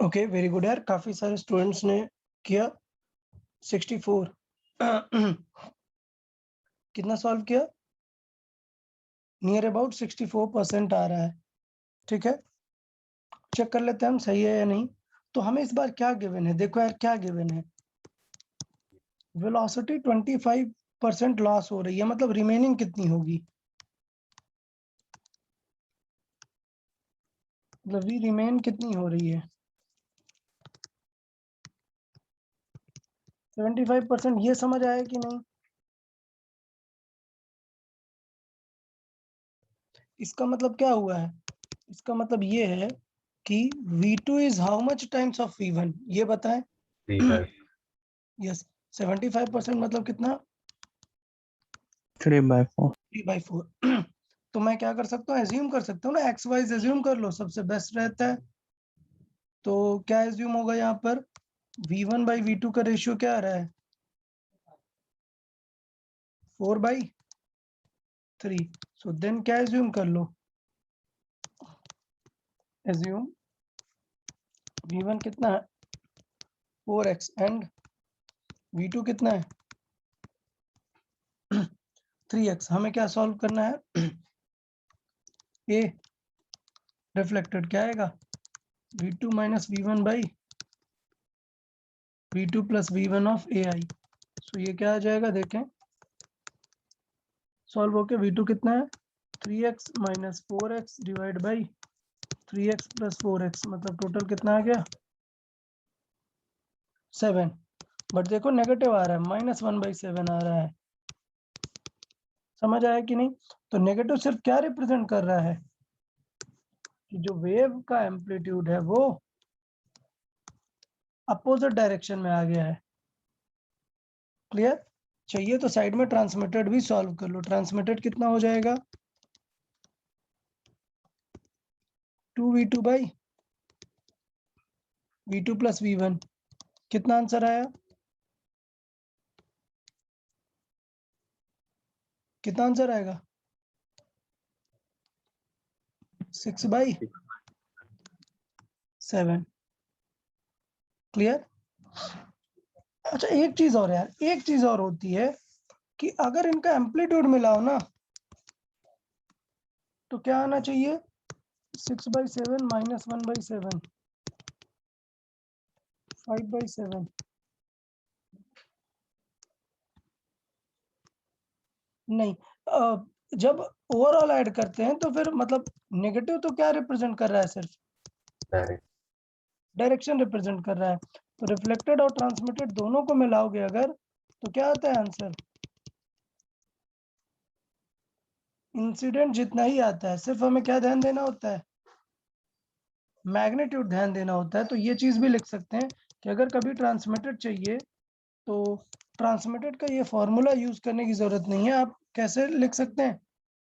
ओके, वेरी गुड यार, काफी सारे स्टूडेंट्स ने किया 64 कितना सॉल्व किया? नियर अबाउट 64% आ रहा है। ठीक है, चेक कर लेते हैं हम सही है या नहीं। तो हमें इस बार क्या गिवन है, देखो यार क्या गिवन है, वेलोसिटी 25% लॉस हो रही है, मतलब रिमेनिंग कितनी होगी, मतलब वी रिमेन कितनी हो रही है 75%। ये समझ आया कि नहीं? इसका मतलब क्या हुआ है, इसका मतलब ये है कि V2 is how much times of V1, ये बताएं। 3/4. यस, 75% मतलब कितना, 3/4. 3/4 तो मैं क्या कर सकता हूँ, एज्यूम कर सकता हूँ ना, एक्स वाइज एज्यूम कर लो, सबसे बेस्ट रहता है। तो क्या एज्यूम होगा यहाँ पर, V1/V2 का रेशियो क्या आ रहा है, 4/3। सो देन क्या एज्यूम कर लो, एज्यूम V1 कितना है 4x एंड V2 कितना है 3x। हमें क्या सॉल्व करना है, A रिफ्लेक्टेड क्या आएगा, V2 minus V1 by V2 plus V1 of AI। सो ये क्या आ जाएगा, देखें सॉल्व होके, V2 कितना है 3x minus 4x divide by 3x plus 4x, मतलब टोटल कितना आ गया 7। बट देखो नेगेटिव आ रहा है, -1/7 आ रहा है, समझ आया कि नहीं? तो नेगेटिव सिर्फ क्या रिप्रेजेंट कर रहा है कि जो वेव का एम्पलीट्यूड है वो अपोजिट डायरेक्शन में आ गया है। क्लियर? चाहिए तो साइड में ट्रांसमिटेड भी सॉल्व कर लो। ट्रांसमिटेड कितना हो जाएगा, 2V2 by V2 plus V1। कितना आंसर आया, कितना आंसर आएगा, 6/7। क्लियर? अच्छा एक चीज और यार, एक चीज और होती है कि अगर इनका एम्पलीट्यूड मिला हो ना, तो क्या आना चाहिए, 6/7 माइनस 1/7, 5/7। नहीं, जब ओवरऑल ऐड करते हैं तो फिर मतलब नेगेटिव तो क्या रिप्रेजेंट कर रहा है, सिर्फ Direct. डायरेक्शन रिप्रेजेंट कर रहा है। तो रिफ्लेक्टेड और ट्रांसमिटेड दोनों को मिलाओगे अगर, तो क्या आता है आंसर, इंसिडेंट जितना ही आता है, सिर्फ हमें क्या ध्यान देना होता है, मैग्नीट्यूड ध्यान देना होता है। तो ये चीज भी लिख सकते हैं कि अगर कभी ट्रांसमिटेड चाहिए तो ट्रांसमिटेड का ये फॉर्मूला यूज करने की जरूरत नहीं है, आप कैसे लिख सकते हैं,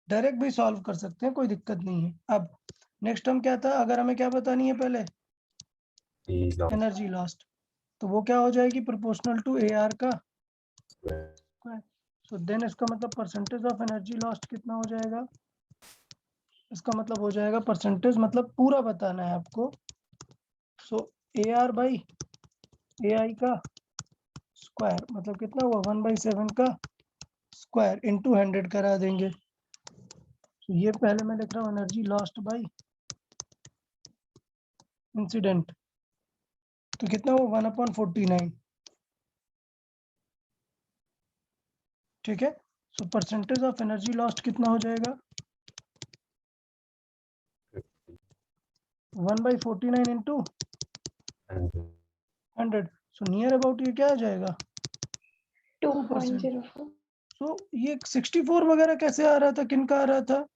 डायरेक्ट भी सॉल्व कर सकते हैं, कोई दिक्कत नहीं है। अब नेक्स्ट टर्म क्या था, अगर हमें क्या बतानी है पहले, E loss. एनर्जी लॉस्ट, तो वो क्या हो जाएगी, प्रोपोर्शनल टू AR का Square. स्क्वायर। सो देन इसका मतलब परसेंटेज ऑफ एनर्जी लॉस्ट कितना हो जाएगा, इसका मतलब हो जाएगा परसेंटेज, मतलब पूरा बताना है आपको। सो AR बाई AI का स्क्वायर, मतलब कितना हुआ 1/7 का स्क्वायर इंटू 100 करा देंगे। तो ये पहले मैं लिख रहा हूँ एनर्जी लॉस्ट बाई इंसिडेंट, तो कितना हुआ 1/49। ठीक है, so percentage of energy lost कितना हो जाएगा, 1/49 इंटू 100। सो नियर अबाउट ये क्या आ जाएगा 2%। 2.04. सो ये 64 वगैरह कैसे आ रहा था, किन का आ रहा था,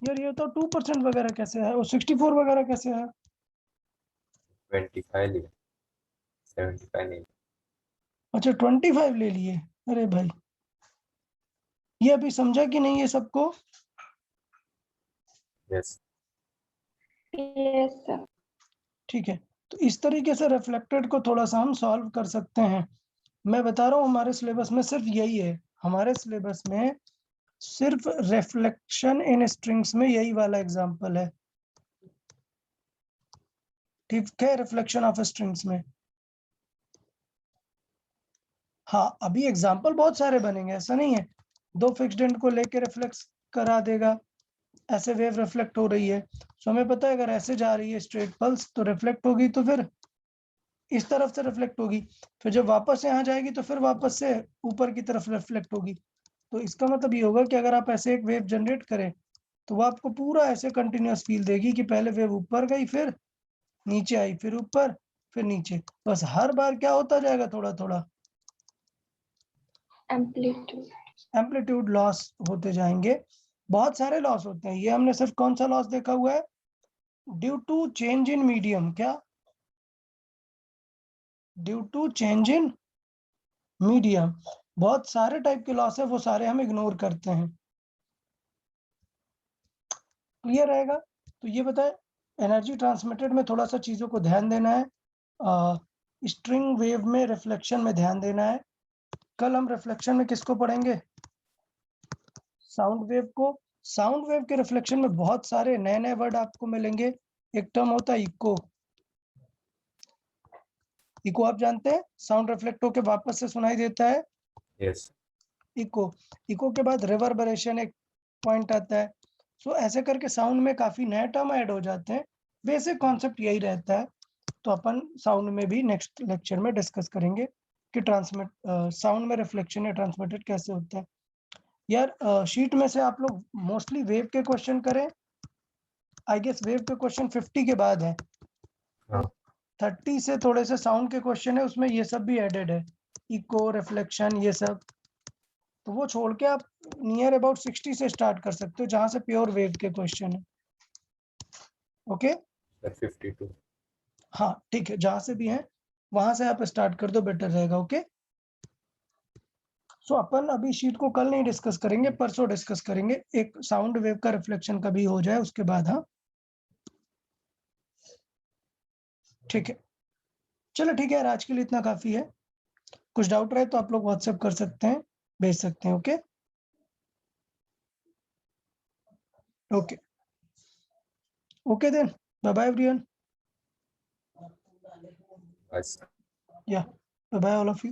यार ये तो 2% वगैरह कैसे है, और 64 वगैरह कैसे है। 25 लिया, 75 नहीं. अच्छा 25 ले लिए, अरे भाई ये अभी समझा कि नहीं ये सबको। Yes. Yes, sir. ठीक है, तो इस तरीके से रिफ्लेक्टेड को थोड़ा सा हम सॉल्व कर सकते हैं। मैं बता रहा हूँ हमारे सिलेबस में सिर्फ यही है, हमारे सिलेबस में सिर्फ रिफ्लेक्शन इन स्ट्रिंग्स में यही वाला एग्जांपल है, ठीक है, रिफ्लेक्शन ऑफ स्ट्रिंग्स में। हाँ, अभी एग्जांपल बहुत सारे बनेंगे, ऐसा नहीं है, 2 फिक्स्ड एंड को लेके रिफ्लेक्स करा देगा, ऐसे वेव रिफ्लेक्ट हो रही है, सो हमें पता है अगर ऐसे जा रही है स्ट्रेट पल्स तो रिफ्लेक्ट होगी, तो फिर इस तरफ से रिफ्लेक्ट होगी, फिर जब वापस यहाँ जाएगी तो फिर वापस से ऊपर की तरफ रिफ्लेक्ट होगी। तो इसका मतलब ये होगा कि अगर आप ऐसे एक वेव जनरेट करें तो वो आपको पूरा ऐसे कंटिन्यूअस फील देगी कि पहले वेव ऊपर गई, फिर नीचे आई, फिर ऊपर, फिर नीचे, बस हर बार क्या होता जाएगा, थोड़ा थोड़ा एम्पलीट्यूड लॉस होते जाएंगे। बहुत सारे लॉस होते हैं, ये हमने सिर्फ कौन सा लॉस देखा हुआ है, due to change in medium, क्या, due to change in medium, बहुत सारे टाइप के लॉस है, वो सारे हम इग्नोर करते हैं। क्लियर रहेगा? तो ये बताए एनर्जी ट्रांसमिटेड में थोड़ा सा चीजों को ध्यान देना है, स्ट्रिंग वेव में रिफ्लेक्शन में ध्यान देना है। कल हम रिफ्लेक्शन में किसको पढ़ेंगे, साउंड वेव को। साउंड वेव के रिफ्लेक्शन में बहुत सारे नए नए वर्ड आपको मिलेंगे, एक टर्म होता है इको। इको आप जानते हैं, साउंड रिफ्लेक्ट होकर वापस से सुनाई देता है, Yes. इको। इको के बाद रिवर्बरेशन एक पॉइंट आता है। सो ऐसे करके साउंड में काफी नए टर्म ऐड हो जाते हैं, बेसिक कॉन्सेप्ट यही रहता है। तो अपन साउंड में भी नेक्स्ट लेक्चर में डिस्कस करेंगे कि ट्रांसमिट साउंड में रिफ्लेक्शन या ट्रांसमिटेड कैसे होता है। यार शीट में से आप लोग मोस्टली वेव के क्वेश्चन करें, आई गेस वेव के क्वेश्चन 50 के बाद है, हाँ। 30 से थोड़े से साउंड के क्वेश्चन है, उसमें ये सब भी एडेड है, इको, रिफ्लेक्शन, ये सब। तो वो छोड़ के आप नियर अबाउट 60 से स्टार्ट कर सकते हो, जहां से प्योर वेव के क्वेश्चन है। Okay, Sir, 52. हाँ ठीक है, जहां से भी है वहां से आप स्टार्ट कर दो, बेटर रहेगा। ओके, सो अपन अभी शीट को कल नहीं डिस्कस करेंगे, परसों डिस्कस करेंगे, एक साउंड वेव का रिफ्लेक्शन कभी हो जाए उसके बाद। हाँ ठीक है, चलो ठीक है यार, आज के लिए इतना काफी है। कुछ डाउट रहे तो आप लोग व्हाट्सएप कर सकते हैं, भेज सकते हैं। Okay okay okay then, bye bye everyone, Yes. या bye bye all of you.